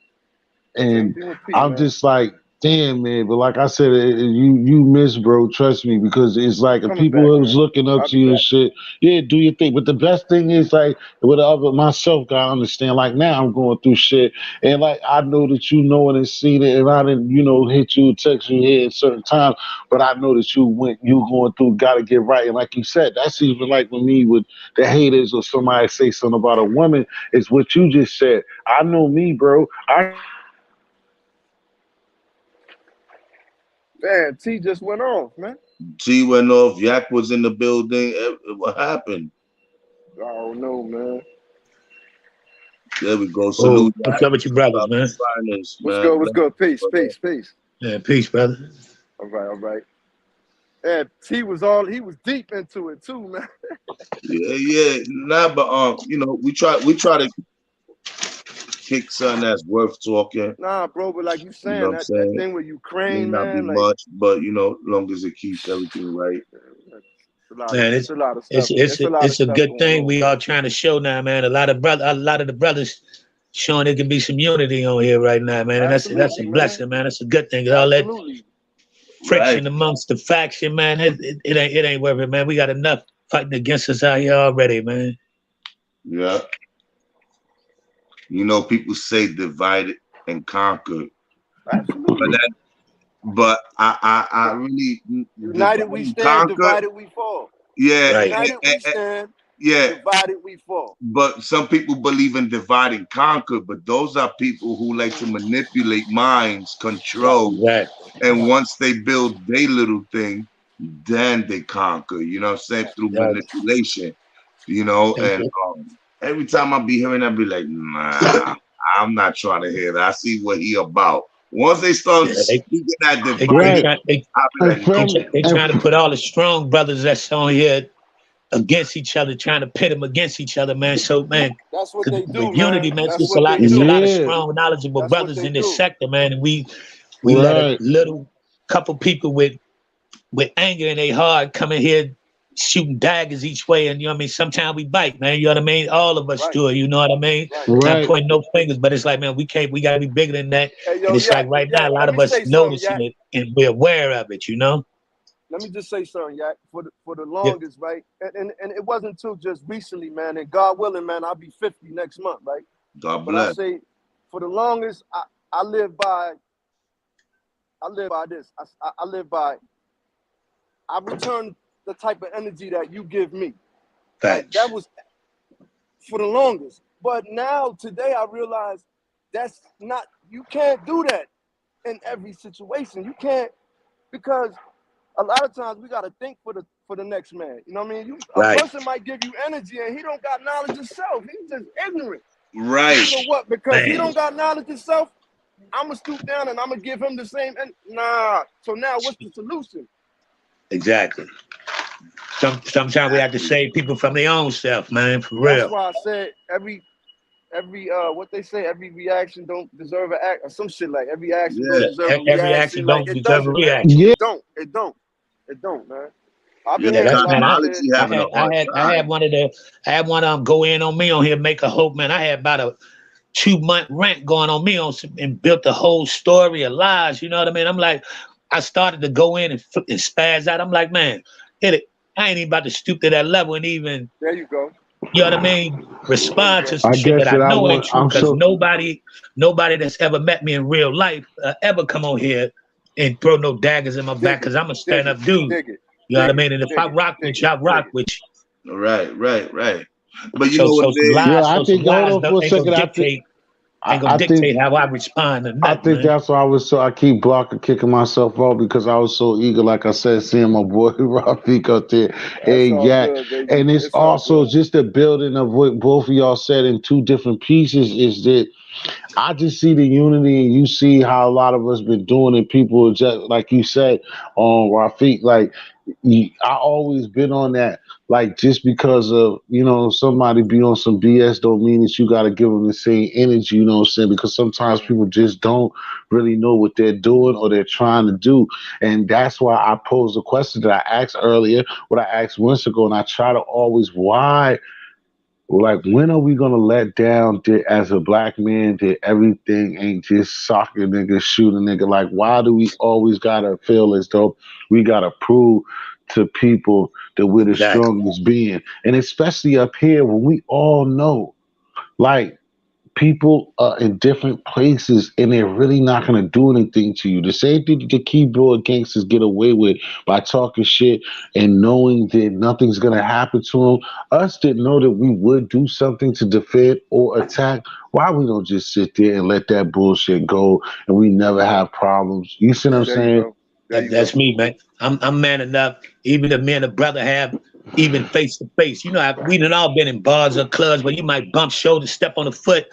Same And thing with P, I'm man. just like, damn, man. But like I said, you miss, bro. Trust me, because it's like if Coming people back, was man. looking up I'll to be you and back. shit, yeah, do your thing. But the best thing is like with other myself, gotta understand. Like now, I'm going through shit, and like I know that you know it and seen it, and I didn't, hit you, text you here at certain times. But I know that you going through, gotta get right. And like you said, that's even like with me with the haters or somebody say something about a woman. It's what you just said. I know me, bro. Man, T just went off, man. G went off. Yak was in the building. What happened? I don't know, man. There we go. Oh, Salute what's Yak. up with you brothers, man? Finest, What's man. good? What's good? Peace, peace, peace. Yeah, peace, brother. All right, all right. And T he was deep into it too, man. Yeah. Nah, but we try to kick something that's worth talking. Nah, bro, but like you You know saying, what I'm that saying? thing with May Ukraine, not be man, like much, but long as it keeps everything right. Man, it's a lot of stuff. It's a lot of it's a stuff good going thing on, we are man. trying to show now, man. A lot of the brothers showing there can be some unity on here right now, man. And that's a Absolutely, man. blessing, man. That's a good thing. All that Absolutely. Right. friction amongst the faction, man, it ain't worth it, man. We got enough fighting against us out here already, man. Yeah. People say divide and conquer, but Absolutely. I really divide United we and stand, conquer. divided we fall. Yeah, Right. United we stand, yeah. divided we fall. But some people believe in divide and conquer, but those are people who like to manipulate minds, Right, control, Right. and right. once they build their little thing, then they conquer. You know what I'm saying? Through Yeah. manipulation. And every time I be hearing, I be like, nah, I'm not trying to hear that. I see what he about. Once they start Yeah, speaking that they, divide, they, Right. try, they, I'll be And like, no. friendly. they trying to put all the strong brothers that's on here against each other, trying to pit them against each other, man. So, man, That's what because they with do, unity, man. man, That's what they it's a do. lot of Yeah. strong, knowledgeable That's what brothers they in this do. sector, man. And we let a Right. little couple people with anger in their heart come in here shooting daggers each way, and you know what I mean. Sometimes we bite, man. You know what I mean. All of us Right, do it. You know what I mean. right. Not Right. pointing no fingers, but it's like, man, we can't. We got to be bigger than that. Hey, And yo, it's like Yak, right now, Yak, a lot let of me us say something, noticing Yak. it and we're aware of it. You know. Let me just say something, Yak. For the Yeah. longest, right? And it wasn't until just recently, man. And God willing, man, I'll be 50 next month, right? God But I bless. say, for the longest, I live by this. I live by. I return the type of energy that you give me. Like that Facts. was for the longest. But now today I realize that's not. You can't do that in every situation. You can't, because a lot of times we gotta think for the next man. You know what I mean? A Right. person might give you energy and he don't got knowledge of self. He's just ignorant. Right. So what? Because he Man. don't got knowledge of self, I'ma stoop down and I'ma give him the same. And nah. So now what's the solution? Exactly. Sometimes we have to save people from their own self, man. For That's real. why I said every what they say, every reaction don't deserve an act or some shit, like every action don't Yeah. deserve a Every reaction. action Like don't it deserve a doesn't, man. reaction. Yeah. It don't, man. I've been Yeah. Yeah, hearing a that's lot man. of I shit. Having a hard had time. one of the I had one of them go in on me on here, make a hope, man. I had about a 2-month rant going on me on and built the whole story of lies. You know what I mean? I'm like, I started to go in and spaz out. I'm like, man, I ain't even about to stoop to that level and even, There you go. you know what I mean, There you respond to go. some I shit guess that I that know ain't true, I'm because so nobody that's ever met me in real life ever come on here and throw no daggers in my back, Dig it. because I'm a Dig stand it. up dude. Dig it. You know what I Dig it. mean? And if I Dig it. rock with Dig you, it. I rock Dig it. with you. Right. But you So know what so it is? yeah, I some think hold lies on for a ain't gonna second. I think dictate. ain't gonna I think dictate how I respond to I nothing, think man. that's why I keep blocking, kicking myself off because I was so eager, like I said, seeing my boy Rafik up there That's and all Yak. good, baby. And it's It's all also good. just the building of what both of y'all said in two different pieces is that I just see the unity, and you see how a lot of us been doing it. People are just like you said on Rafiq, like I always been on that. Like just because of somebody be on some BS don't mean that you got to give them the same energy. You know what I'm saying? Because sometimes Mm. people just don't really know what they're doing or they're trying to do, and that's why I posed the question that I asked earlier, what I asked months ago, and I try to always why like, when are we gonna let down that as a black man that everything ain't just soccer nigga, shoot a nigga? Like, why do we always gotta feel as though we gotta prove to people that we're the Exactly. strongest being? And especially up here when we all know, like, people are in different places and they're really not going to do anything to you. The same thing that the keyboard gangsters get away with by talking shit and knowing that nothing's going to happen to them. Us didn't know that we would do something to defend or attack. Why we don't just sit there and let that bullshit go and we never have problems? You see what I'm There you saying? go. There you That's go. me, man. I'm man enough. Even if me and a brother have even face to face, we done all been in bars or clubs where you might bump shoulders, step on the foot.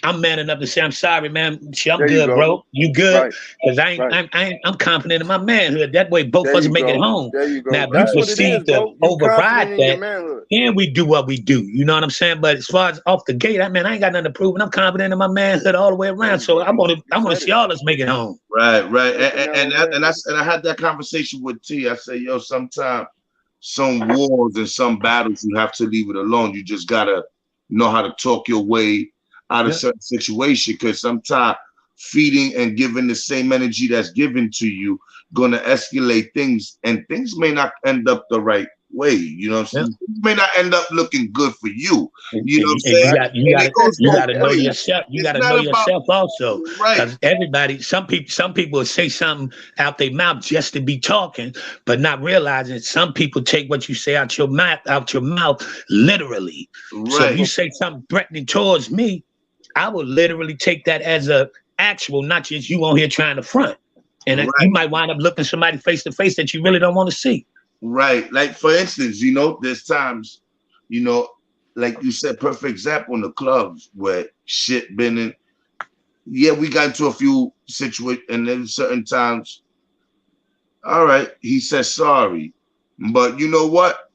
I'm man enough to say, I'm sorry, man. Shit, I'm There you good, go. bro. You good? Right. Because Right. I'm confident in my manhood. That way both There of us you make it go. home. There you Now, go. if you That's what it is, proceed to bro. You override confident in your that, manhood. then we do what we do. You know what I'm saying? But as far as off the gate, I ain't got nothing to prove, and I'm confident in my manhood all the way There around. you So go. I You want to said see it. all us make it home. Right, right. You hit the nail on the head. And I had that conversation with T. I said, yo, sometimes some wars and some battles you have to leave it alone. You just gotta know how to talk your way out of Yeah, certain situation because sometimes feeding and giving the same energy that's given to you gonna escalate things and things may not end up the right way. You know what I'm yeah. saying? Things may not end up looking good for you. And, You know what I'm and, and saying? Right. And it goes you both got to know ways. yourself. You got It's to not know about yourself also, right, because everybody, some people will say something out their mouth just to be talking, but not realizing some people take what you say out your mouth literally. So if right, you say something threatening towards me, I will literally take that as a actual, not just you on here trying to front, and you right. might wind up looking somebody face to face that you really don't want to see. Right. Like for instance, there's times, you know, like you said, perfect example in the clubs where shit been in. Yeah, we got into a few situations, and then certain times, all right, he says sorry, but you know what?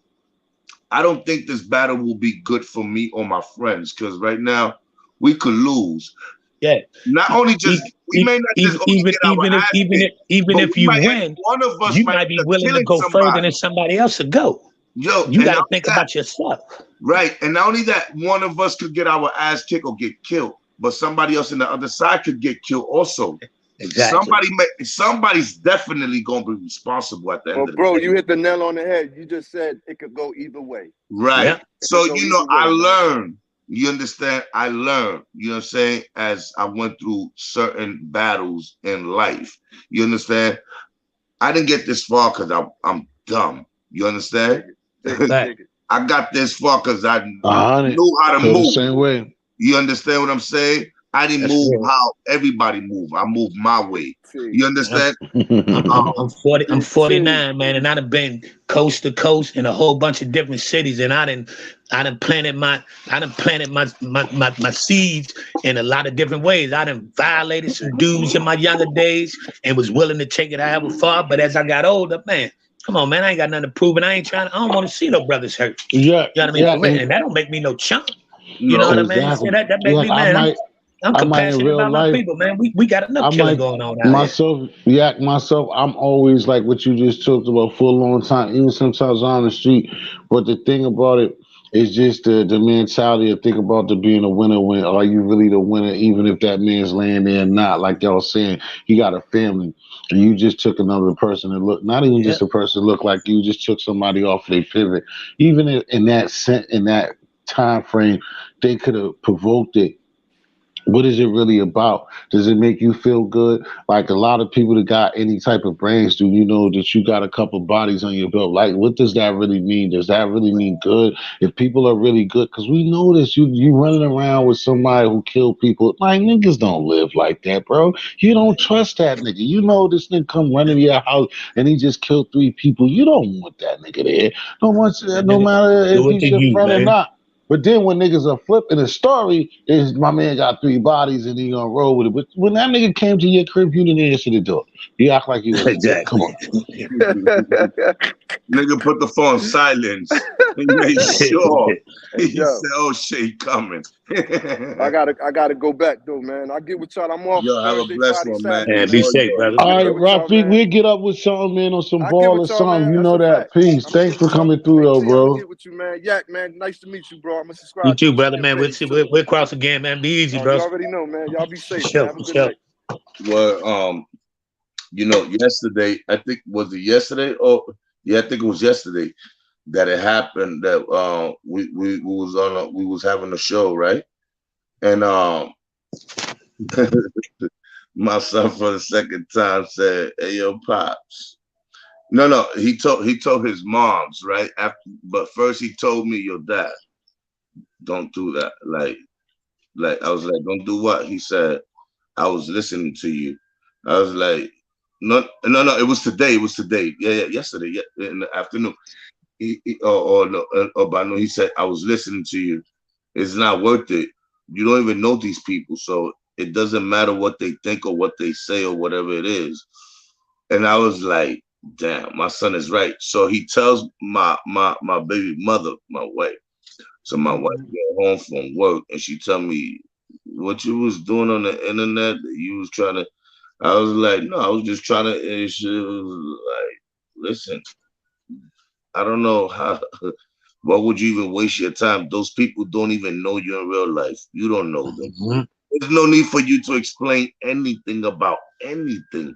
I don't think this battle will be good for me or my friends because right now we could lose. Yeah. Not only just we may not just only get our ass kicked, Even but if we you might end, win, one of us you might might end be up willing to killing go further than somebody. somebody else to go. Yo, You and got not to only think that, about yourself. right. And not only that, one of us could get our ass kicked or get killed, but somebody else on the other side could get killed also. Exactly. Somebody's definitely gonna be responsible at the Well, end of the bro, day. you hit the nail on the head. You just said it could go either way. Right. Yeah. It So could go either I way, man. learned, you understand? I learned, you know what I'm saying, as I went through certain battles in life. You understand? I didn't get this far because I'm dumb. You understand? Dig it. Dig it. Right. Dig it. I got this far because I 100. knew how to Feel the move. same way. You understand what I'm saying? I didn't That's move real. how everybody move. I moved my way. See. You I'm, understand? I'm 40. I'm See. 49, man, and I done been coast to coast in a whole bunch of different cities, and I done planted my seeds in a lot of different ways. I done violated some dudes in my younger days and was willing to take it however far. But as I got older, man, come on, man, I ain't got nothing to prove, and I don't want to see no brothers hurt. Yeah, You know what I mean? yeah, For real. And that don't make me no chump. You know what No. I mean? See, exactly. that make Yeah, me, man. I'm I might in compassionate real about my life. people, man. We got enough I killing might going on out here. myself, yak myself. I'm always like what you just talked about for a long time. Even sometimes on the street. But the thing about it is just the mentality of think about the being a winner. When are you really the winner? Even if that man's laying there or not, like y'all saying, he got a family, and you just took another person and look. Not even Yeah. just a person look like you. Just took somebody off their pivot. Even in that in that time frame, they could have provoked it What is it really about? Does it make you feel good? Like a lot of people that got any type of brains, do you know that you got a couple bodies on your belt? Like, what does that really mean? Does that really mean good? If people are really good, because we know this, you running around with somebody who killed people. Like niggas don't live like that, bro. You don't trust that nigga. You know this nigga come running to your house and he just killed three people. You don't want that nigga there. No matter if Do it to he's your you, friend or man. not. But then when niggas are flipping the story, is my man got three bodies and he gonna roll with it. But when that nigga came to your crib, you didn't answer the door. You act like you wasn't there. Come Exactly. on. Nigga put the phone on silence. He made sure. Hey, He yo, said, "Oh shit, he coming." I gotta go back though, man. I get with y'all. I'm off Yo, have a Thursday, blessed Friday, one, man. Saturday, And be Enjoy man. safe, yours. brother. All I right, get with y'all, Rafik, man. we'll get up with something, man, on some I get ball or with y'all, something. man. You That's know a that. fact. Peace. I'm gonna Thanks get for with y'all. coming through, Hey though, T, I'm gonna bro. get with you, man. Yak, man. Nice to meet you, bro. I'm gonna You subscribe to too, your brother, shit and man. We'll page see. too. We'll cross again, man. Be easy, You bro. already know, man. Y'all be For safe, man. sure, Have a for good sure. night. Well, yesterday, I think was it yesterday? Oh, yeah, I think it was yesterday that it happened that we was having a show, right? And my son for the second time said, "Hey, yo, pops." No, no, he told his moms, right? After, but first he told me, "Your dad, don't do that." Like I was like, "Don't do what?" He said, "I was listening to you." I was like, "No, no, no. It was today. It was today. Yeah, yeah, yesterday. Yeah, in the afternoon. No, by no, he said, I was listening to you. It's not worth it. You don't even know these people, so it doesn't matter what they think or what they say or whatever it is." And I was like, damn, my son is right. So he tells my baby mother, my wife. So my wife got home from work and she tell me what you was doing on the internet. That you was trying to. I was like, no, I was just trying to. And she was like, listen, I don't know how. Why would you even waste your time? Those people don't even know you in real life. You don't know them. Mhm. There's no need for you to explain anything about anything.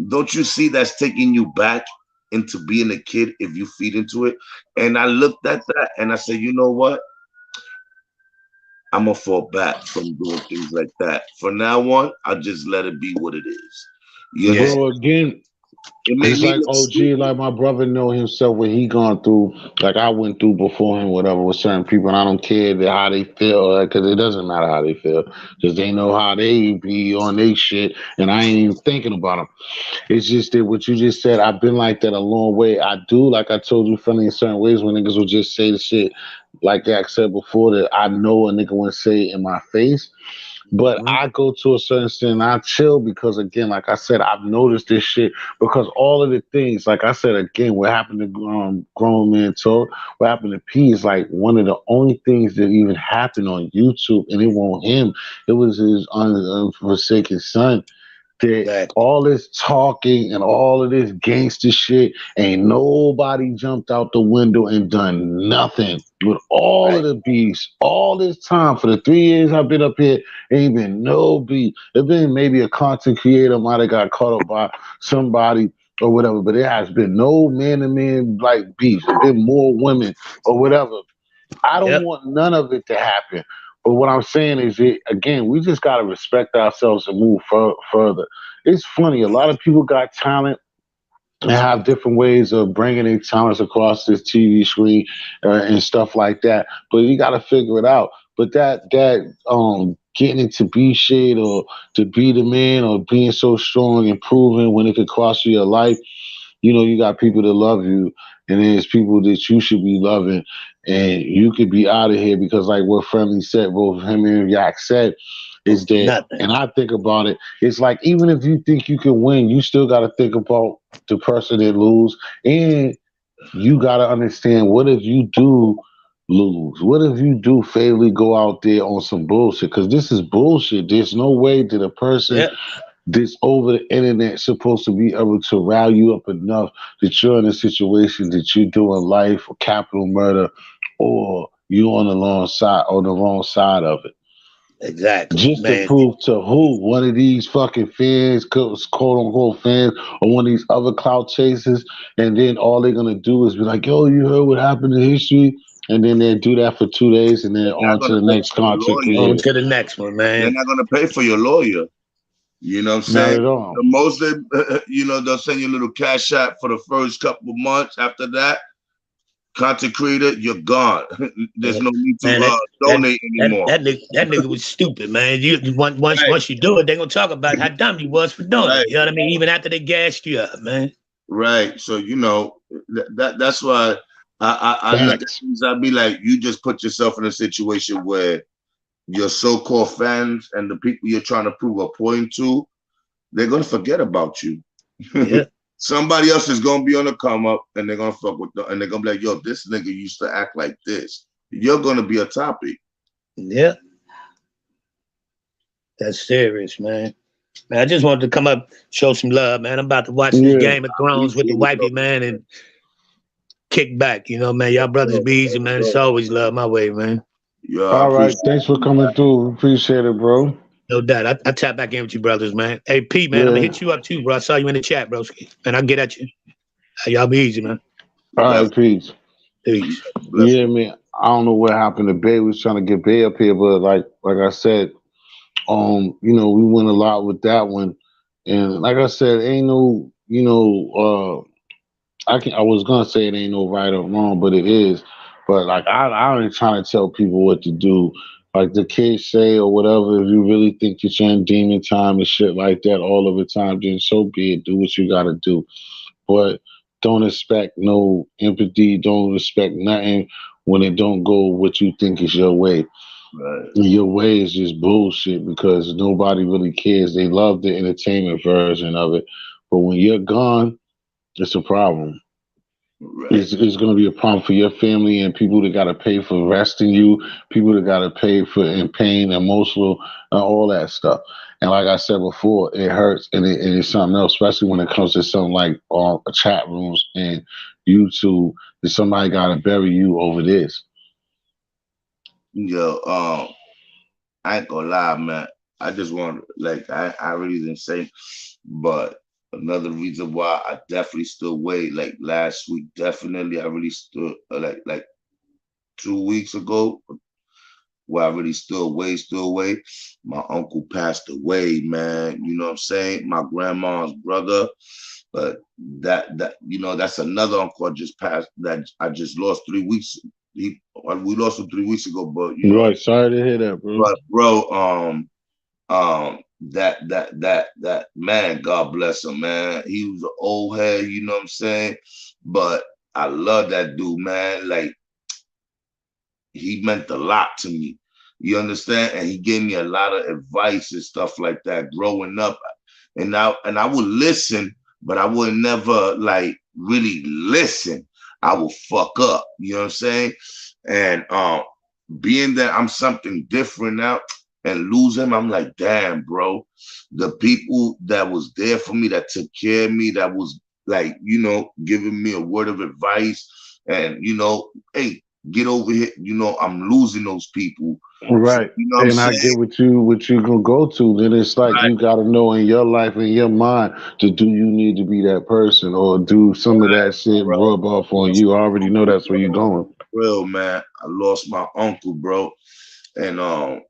Don't you see that's taking you back into being a kid if you feed into it? And I looked at that and I said, you know what? I'm gonna fall back from doing things like that. From now on, I just let it be what it is. You Yeah. understand? Bro, again, It made it's me like look OG, stupid. like my brother know himself what he gone through, like I went through before him, whatever, with certain people, and I don't care how they feel, because it doesn't matter how they feel, because they know how they be on they shit, and I ain't even thinking about them. It's just that what you just said, I've been like that a long way. I do, like I told you, friendly in certain ways when niggas will just say the shit, like I said before, that I know a nigga wouldn't say it in my face. But Mhm. I go to a certain extent and I chill because again, like I said, I've noticed this shit because all of the things, like I said again, what happened to grown man talk, what happened to P is like one of the only things that even happened on YouTube, and it won't him. It was his unforsaken son that Exactly. all this talking and all of this gangster shit, ain't nobody jumped out the window and done nothing with all of Right. the beefs. All this time for the 3 years I've been up here, ain't been no beef. It been maybe a content creator might have got caught up by somebody or whatever, but it has been no man to man like beef. It's been more women or whatever. I don't Yep. want none of it to happen. But what I'm saying is, again, we just got to respect ourselves and move further. It's funny. A lot of people got talent and have different ways of bringing their talents across this TV screen and stuff like that. But you got to figure it out. But that getting into B shade or to be the man or being so strong and proven when it could cost you your life, you got people that love you, and there's people that you should be loving, and you could be out of here because, like what Friendly said, both him and Yak said, is that, Nothing. and I think about it, it's like even if you think you can win, you still got to think about the person that lose, and you got to understand what if you do lose? What if you do fatally go out there on some bullshit? Because this is bullshit. There's no way that a person Yep. this over the internet supposed to be able to rile you up enough that you're in a situation that you're doing life or capital murder or you on the wrong side of it. Exactly, Just to man. prove to who? One of these fucking fans, quote unquote fans, or one of these other clout chasers, and then all they're gonna do is be like, yo, you heard what happened in history? and then they do that for 2 days, and then They're not on to gonna the pay next for your content lawyer. On creator. to the next one, They're man. not gonna pay for your lawyer. You know what I'm Not saying? at The all. most they, they'll send you a little cash app for the first couple of months. After that, content creator, you're gone. There's Yeah. no need to Man, that donate anymore. that nigga was stupid, man. Right, Once you do it, they're gonna talk about how dumb you was for doing it. right, You know what I mean? Even after they gassed you up, man. right. So that's why I look at Facts. things. I be like, you just put yourself in a situation where your so-called fans and the people you're trying to prove a point to, they're gonna forget about you. Yeah, Somebody else is gonna be on the come up, and they're gonna fuck with and they're gonna be like, yo, this nigga used to act like this. You're gonna be a topic. yeah. That's serious, man. Man, I just wanted to come up, show some love, man. I'm about to watch this Yeah. Game of I Thrones with the appreciate it, wifey, man, and kick back. You know, man. Y'all brothers bro. be easy, man. It's always love my way, man. Yeah, I All right. appreciate Thanks for coming through. Appreciate it, bro. No doubt. I tap back in with you, brothers, man. Hey, P, man, I'm gonna Yeah. hit you up too, bro. I saw you in the chat, bro. And I'll get at you. Y'all be easy, man. All it. right. Peace. Peace. Bless. Yeah, man. I don't know what happened to Bay. We was trying to get Bay up here, but like I said, we went a lot with that one. And like I said, ain't no, I was gonna say it ain't no right or wrong, but it is. But like I ain't trying to tell people what to do. Like the kids say or whatever, if you really think you're in demon time and shit like that all of the time, then so be it. Do what you gotta do. But don't expect no empathy, don't expect nothing when it don't go what you think is your way. Right, Your way is just bullshit because nobody really cares. They love the entertainment version of it. But when you're gone, it's a problem. right, It's going to be a problem for your family and people that got to pay for resting you, people that got to pay for in pain, emotional, all that stuff. And like I said before, it hurts and it's something else, especially when it comes to something like chat rooms and YouTube. That somebody got to bury you over this. yo, I ain't gonna lie, man. I just want like I really didn't say, but another reason why I definitely still wait. Like last week, definitely I really stood like 2 weeks ago, where I really still away. My uncle passed away, man. You know what I'm saying? My grandma's brother. But that's another uncle I just passed that I just lost 3 weeks. We lost him 3 weeks ago, but Right. Sorry to hear that, bro. bro, that man, God bless him, man. He was an old head, you know what I'm saying? But I love that dude, man. Like he meant a lot to me. You understand? And he gave me a lot of advice and stuff like that growing up. And I would listen, but I would never like really listen. I would fuck up. You know what I'm saying? And being that I'm something different now and lose him, I'm like, damn, bro. The people that was there for me, that took care of me, that was like, giving me a word of advice, and hey, get over here. I'm losing those people. So, Right. you know what I'm And I saying? get what you gonna go to. Then it's like Right, you gotta know in your life, in your mind, to do you need to be that person or do some of that shit bro. rub off on you. I already know that's where you're going. Real man. I lost my uncle, bro. And wow,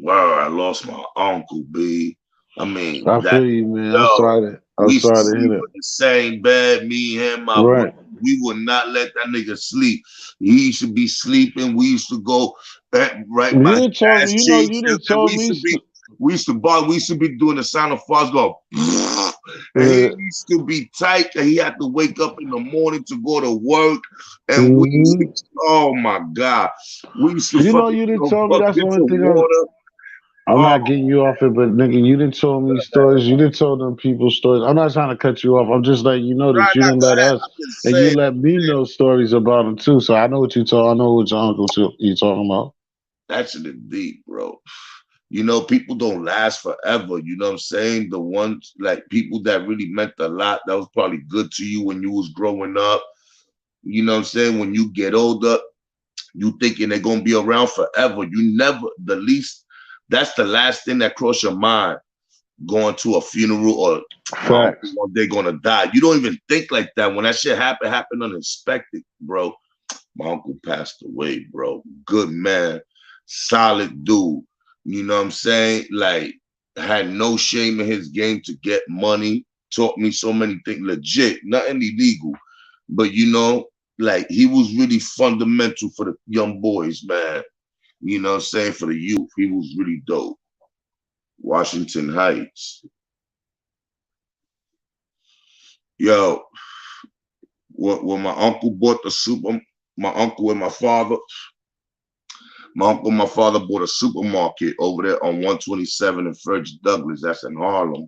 I lost my uncle, B. I mean, I that feel you, man. yo, I'm we used to sorry to sleep hear in the same bed, me, him, my that. brother. Right. We would not let that nigga sleep. He used to be sleeping. We used to go right You by his didn't told ass me, cheeks, you and, didn't and told me we used to be doing the sound of farts go, and he used to be tight, and he had to wake up in the morning to go to work, and hmm oh my god, we used to fucking you didn't throw told me that's the buckets only of thing water. I'm Oh, not getting you off it, but nigga, you didn't told me stories. You didn't told them people stories. I'm not trying to cut you off. I'm just letting you know that right, you not didn't go let ahead. us, I'm just and you saying. let me know stories about them too. So I know what you told. I know what your uncle you talking about. That shit is deep, bro. People don't last forever. You know what I'm saying? The ones like people that really meant a lot, that was probably good to you when you was growing up. You know what I'm saying? When you get older, you thinking they're gonna be around forever. You never the least that's the last thing that crossed your mind. going to a funeral or my uncle Facts. one day gonna die. You don't even think like that. When that shit happened unexpected, bro. My uncle passed away, bro. Good man, solid dude. You know what I'm saying? Like, had no shame in his game to get money. Taught me so many things, legit, nothing illegal. But you know, like he was really fundamental for the young boys, man. You know what I'm saying? For the youth, he was really dope. Washington Heights. Yo, when my uncle bought the super, my uncle and my father bought a supermarket over there on 127 in Frederick Douglass. That's in Harlem.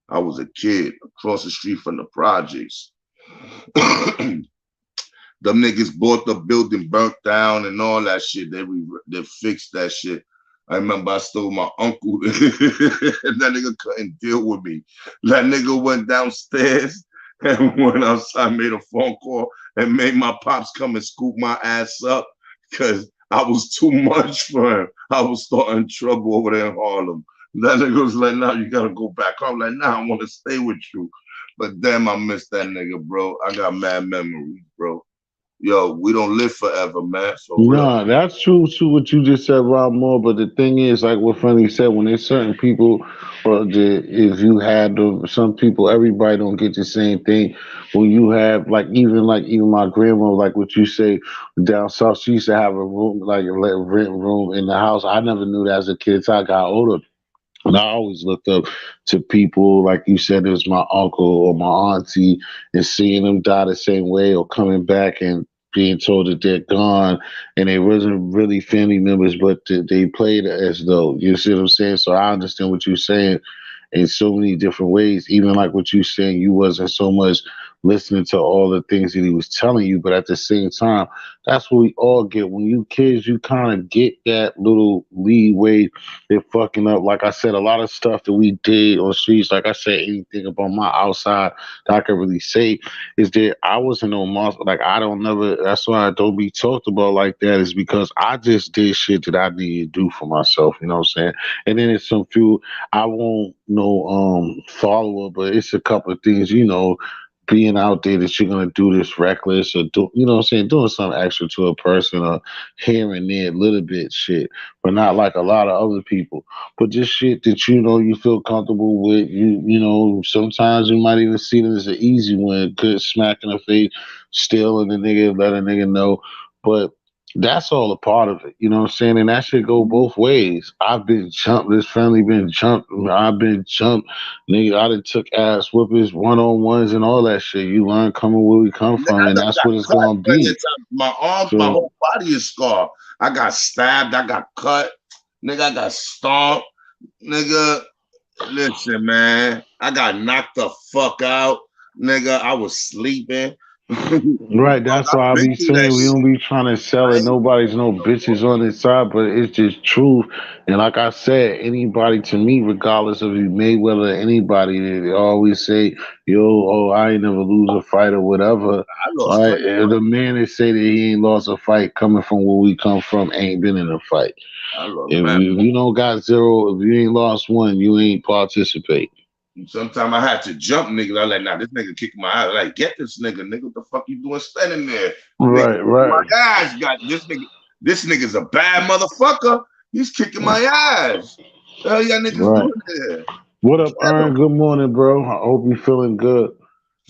I was a kid across the street from the projects. Them niggas bought the building, burnt down, and all that shit. They fixed that shit. I remember I stole my uncle. That nigga couldn't deal with me. That nigga went downstairs and went outside, made a phone call, and made my pops come and scoop my ass up because I was too much for him. I was starting trouble over there in Harlem. That nigga was like, "Nah, you gotta go back." I'm like, "Nah, I want to stay with you." But damn, I miss that nigga, bro. I got mad memories, bro. Yo, we don't live forever, man. For real. Nah, that's true too. What you just said, Rob Moore. But the thing is, like what Funny said, when there's certain people, or if you had some people, everybody don't get the same thing. When you have like even my grandma, like what you say down south, she used to have a room like a rent room in the house. I never knew that as a kid. Till I got older. And I always looked up to people, like you said, it was my uncle or my auntie, and seeing them die the same way or coming back and being told that they're gone and they wasn't really family members, but they played as though. You see what I'm saying? So I understand what you're saying in so many different ways. Even like what you saying, you wasn't so much listening to all the things that he was telling you, but at the same time, that's what we all get. When you kids, you kind of get that little leeway. They're fucking up. Like I said, a lot of stuff that we did on streets, like I said, anything about my outside that I could really say is that I wasn't no monster. Like I don't never. That's why I don't be talked about like that. Is because I just did shit that I needed to do for myself. You know what I'm saying? And then it's some few I won't no follower, but it's a couple of things, being out there that you're gonna do this reckless or do you know what I'm saying, doing something extra to a person or here and there, a little bit shit, but not like a lot of other people. But just shit that you feel comfortable with. Sometimes you might even see it as an easy one, good smack in the face, stealing the nigga, let a nigga know. But that's all a part of it, you know what I'm saying? And that should go both ways. I've been jumped, this family been jumped, I've been jumped. Nigga, I done took ass whoopers, one on ones, and all that shit. You learn coming where we come Nigga, from, I and done that's got what it's cut gonna plenty of be. times. My arms, my So, whole body is scarred. I got stabbed, I got cut, nigga, I got stomped, nigga. Listen, man, I got knocked the fuck out, nigga. I was sleeping. right, Dog, that's I've why I been be through that saying we shit. don't be trying to sell I it. ain't Nobody's no no more. bitches on this side, but it's just truth. And like I said, anybody to me, regardless of you Mayweather or anybody, they always say, "Yo, oh, I ain't never lose a fight or whatever." I lost Right? plenty of And the fights. man that say that he ain't lost a fight coming from where we come from ain't been in a fight. I lost If mad. you don't got zero, if you ain't lost one, you ain't participate. Sometimes I had to jump niggas. I was like, nah, this nigga kicking my ass. Like, get this nigga, nigga. What the fuck you doing standing there? Nigga Right, kicking my right, ass. Got this nigga. This nigga's a bad motherfucker. He's kicking my ass. The hell y'all niggas right. doing there? What up, Get Ern? him. Good morning, bro. I hope you feeling good.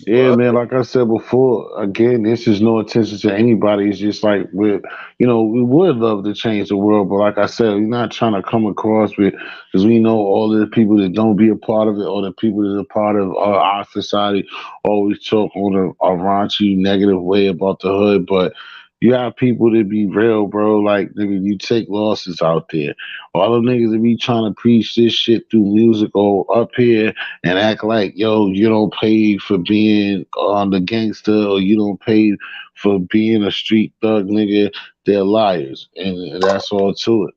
Yeah, Well, man. Like I said before, again, this is no attention to anybody. It's just like we would love to change the world, but like I said, we're not trying to come across with because we know all the people that don't be a part of it, or the people that are part of our society always talk on a raunchy, negative way about the hood. But you have people that be real, bro. Like nigga, you take losses out there. All the niggas that be trying to preach this shit through music or up here and act like, yo, you don't pay for being on the gangster or you don't pay for being a street thug nigga, they're liars. And that's all to it.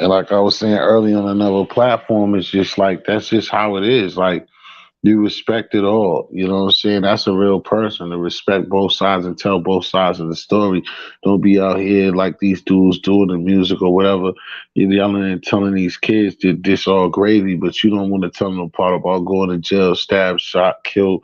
And like I was saying earlier on another platform, it's just like that's just how it is. Like You respect it all. You know what I'm saying? That's a real person to respect both sides and tell both sides of the story. Don't be out here like these dudes doing the music or whatever. You're yelling and telling these kids that this all gravy, but you don't want to tell them the part about going to jail, stabbed, shot, killed,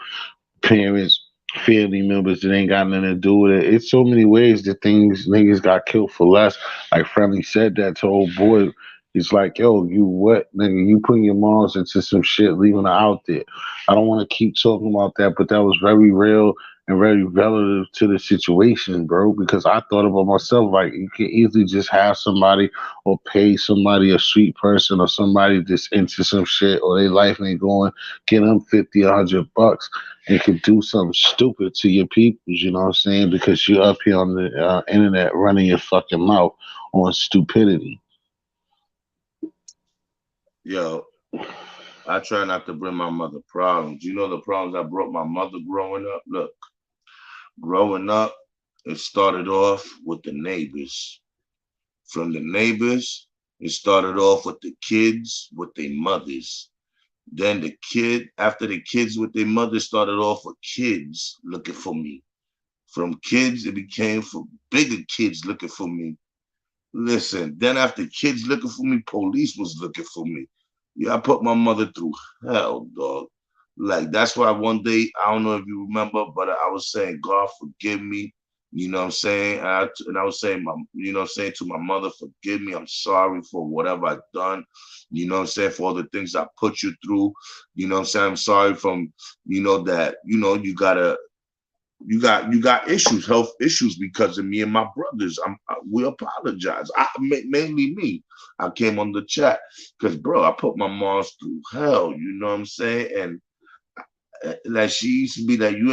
parents, family members that ain't got nothing to do with it. It's so many ways that things niggas got killed for less. Like Friendly said that to old boy. He's like, yo, you what, nigga? You putting your moms into some shit, leaving her out there. I don't want to keep talking about that, but that was very real and very relative to the situation, bro. Because I thought about myself, like you can easily just have somebody or pay somebody, a street person or somebody that's into some shit or their life ain't going, get them 50, $100 and could do something stupid to your peoples, you know what I'm saying? Because you're up here on the internet running your fucking mouth on stupidity. Yo, I try not to bring my mother problems. You know the problems I brought my mother growing up? Look, growing up, it started off with the neighbors. From the neighbors, it started off with the kids with their mothers. Then after the kids with their mothers started off with kids looking for me. From kids, it became for bigger kids looking for me. Listen, then after kids looking for me, police was looking for me. Yeah, I put my mother through hell, dog. Like that's why one day, I don't know if you remember, but I was saying, God forgive me. You know what I'm saying? And I was saying, you know what I'm saying, to my mother, forgive me. I'm sorry for whatever I've done. You know what I'm saying? For all the things I put you through. You know what I'm saying? I'm sorry from, that, you got issues, health issues because of me and my brothers. We apologize. Mainly me. I came on the chat because, bro, I put my moms through hell. You know what I'm saying? And like she used to be like, you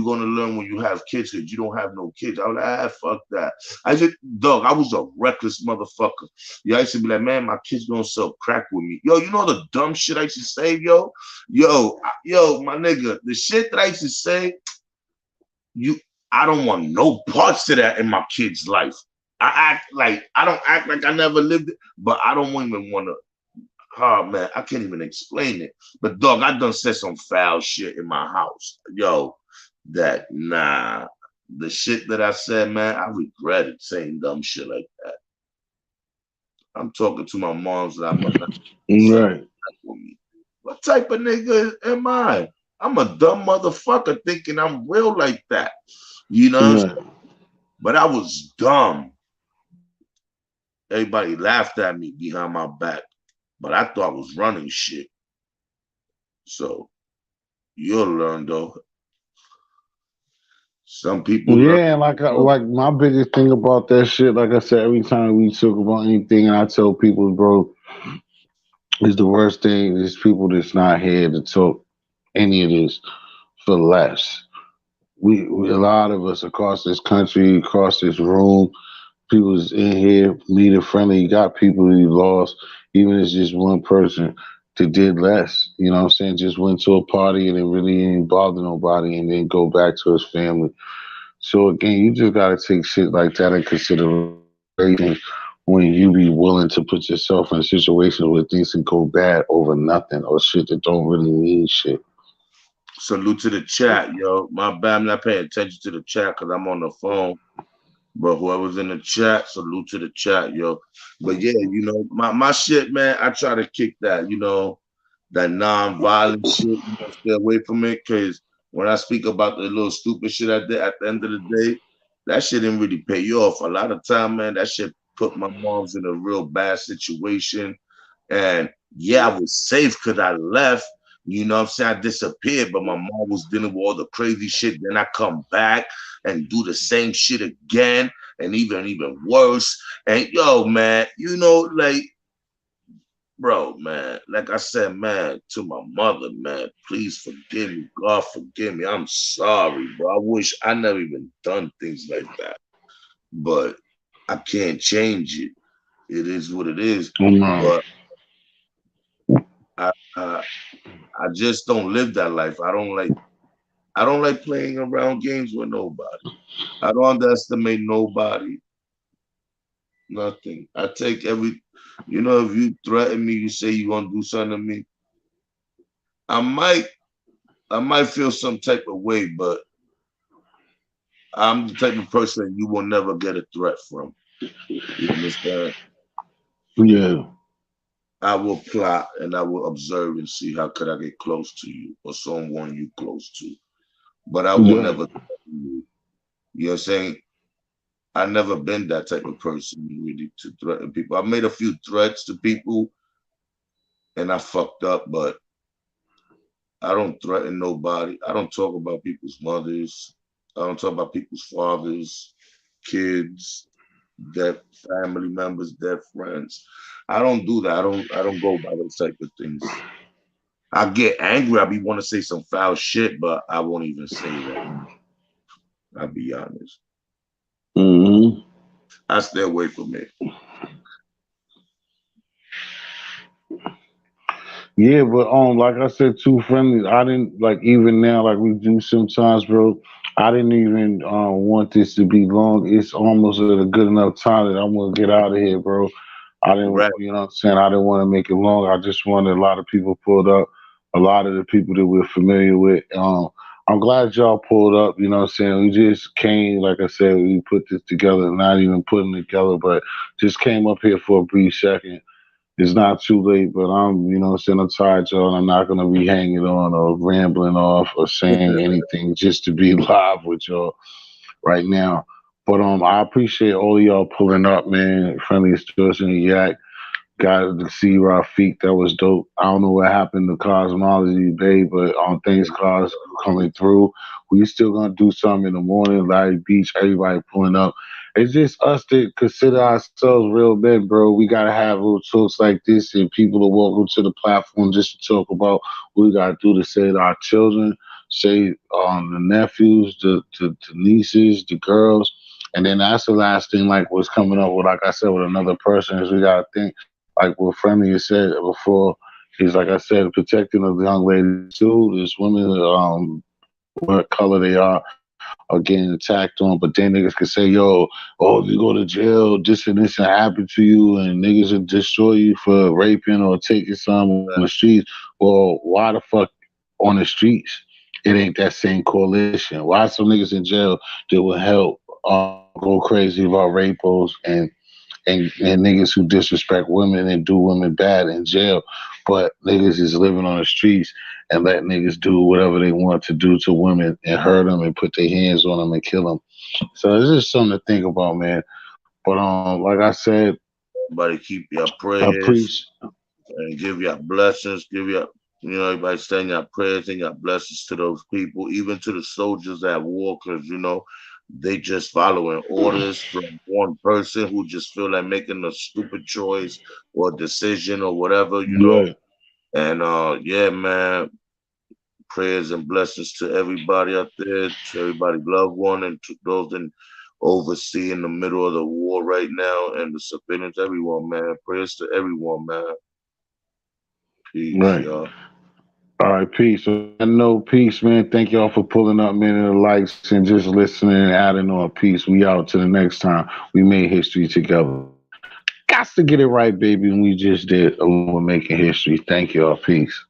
gonna learn when you have kids because you don't have no kids. I was like, fuck that. I said, dog, I was a reckless motherfucker. Yeah, I used to be like, man, my kids gonna sell crack with me. Yo, you know the dumb shit I used to say, yo, my nigga, the shit that I used to say, you I don't want no parts of that in my kid's life. I don't act like I never lived it, but I don't even want to. Oh man, I can't even explain it. But dog, I done said some foul shit in my house. Yo, that nah. The shit that I said, man, I regretted saying dumb shit like that. I'm talking to my moms that I'm not selling Right, that for me. What type of nigga am I? I'm a dumb motherfucker thinking I'm real like that. You know what I'm right. saying? But I was dumb. Everybody laughed at me behind my back, but I thought I was running shit. So you'll learn though. Some people learn. Yeah, and like my biggest thing about that shit, like I said, every time we talk about anything, and I tell people, bro, is the worst thing is people that's not here to talk any of this for less. We a lot of us across this country, across this room, people's in here, meeting friendly. You got people you lost, even if it's just one person that did less. You know what I'm saying? Just went to a party and it really didn't bother nobody and then go back to his family. So again, you just gotta take shit like that in consideration when you be willing to put yourself in situations where things can go bad over nothing or shit that don't really mean shit. Salute to the chat, yo. My bad, I'm not paying attention to the chat because I'm on the phone. But whoever's in the chat, salute to the chat, yo. But yeah, my shit, man, I try to kick that, that non-violent shit, stay away from it. Cause when I speak about the little stupid shit I did at the end of the day, that shit didn't really pay off. A lot of time, man, that shit put my moms in a real bad situation. And yeah, I was safe because I left. You know what I'm saying? I disappeared, but my mom was dealing with all the crazy shit. Then I come back and do the same shit again and even worse. And yo, man, like, bro, man, like I said, man, to my mother, man, please forgive me. God forgive me. I'm sorry, bro. I wish I never even done things like that. But I can't change it. It is what it is. No. But I, I I just don't live that life. I don't like playing around games with nobody. I don't underestimate nobody. Nothing. I take if you threaten me, you say you gonna do something to me, I might I might feel some type of way, but I'm the type of person you will never get a threat from. You understand? Yeah, I will plot and I will observe and see how could I get close to you or someone you close to. But I will right. never threaten you. You know what I'm saying? I never been that type of person really to threaten people. I made a few threats to people and I fucked up, but I don't threaten nobody. I don't talk about people's mothers. I don't talk about people's fathers, kids, their family members, their friends. I don't do that. I don't go by those type of things. I get angry. I be want to say some foul shit, but I won't even say that. I'll be honest. Hmm. I stay away from it. Yeah, but like I said, too friendly. I didn't like even now, like we do sometimes, bro. I didn't even want this to be long. It's almost at a good enough time that I'm gonna get out of here, bro. I didn't, Right, you know what I'm saying? I didn't want to make it long. I just wanted a lot of people pulled up, a lot of the people that we're familiar with. I'm glad y'all pulled up, you know what I'm saying? We just came, like I said, we put this together, not even putting it together, but just came up here for a brief second. It's not too late, but you know what I'm saying? I'm tired, y'all, and I'm not going to be hanging on or rambling off or saying anything just to be live with y'all right now. But I appreciate all of y'all pulling up, man. Friendly extortion, yak. Got to see Rafiq. That was dope. I don't know what happened to Cosmology Bay, but on things cars coming through. We still gonna do something in the morning. Larry Beach, everybody pulling up. It's just us that consider ourselves real men, bro. We gotta have little talks like this and people to welcome to the platform just to talk about what we gotta do to say to our children, say the nephews, the nieces, the girls. And then that's the last thing, like what's coming up with, like I said, with another person is we gotta think like what Friendly has said before, he's like I said, protecting of the young ladies too. There's women, what color they are getting attacked on, but then niggas can say, yo, oh, if you go to jail, this and happen to you, and niggas will destroy you for raping or taking some on the streets. Well, why the fuck on the streets? It ain't that same coalition. Why some niggas in jail that will help go crazy about rapos and niggas who disrespect women and do women bad in jail, but niggas is living on the streets and let niggas do whatever they want to do to women and hurt them and put their hands on them and kill them. So it's just something to think about, man. But like I said, everybody keep your I prayers preach. and give your blessings, give your, everybody send your prayers and your blessings to those people, even to the soldiers at war, because, they just following orders from one person who just feel like making a stupid choice or decision or whatever. Right, And yeah, man, prayers and blessings to everybody out there, to everybody loved one, and to those in overseas in the middle of the war right now, and the civilians, everyone, man. Prayers to everyone, man. Peace, right. y'all. All right, peace. I know peace, man. Thank y'all for pulling up, man, and the likes and just listening and adding on. Peace. We out to the next time. We made history together. Got to get it right, baby, and we just did along with making history. Thank y'all. Peace.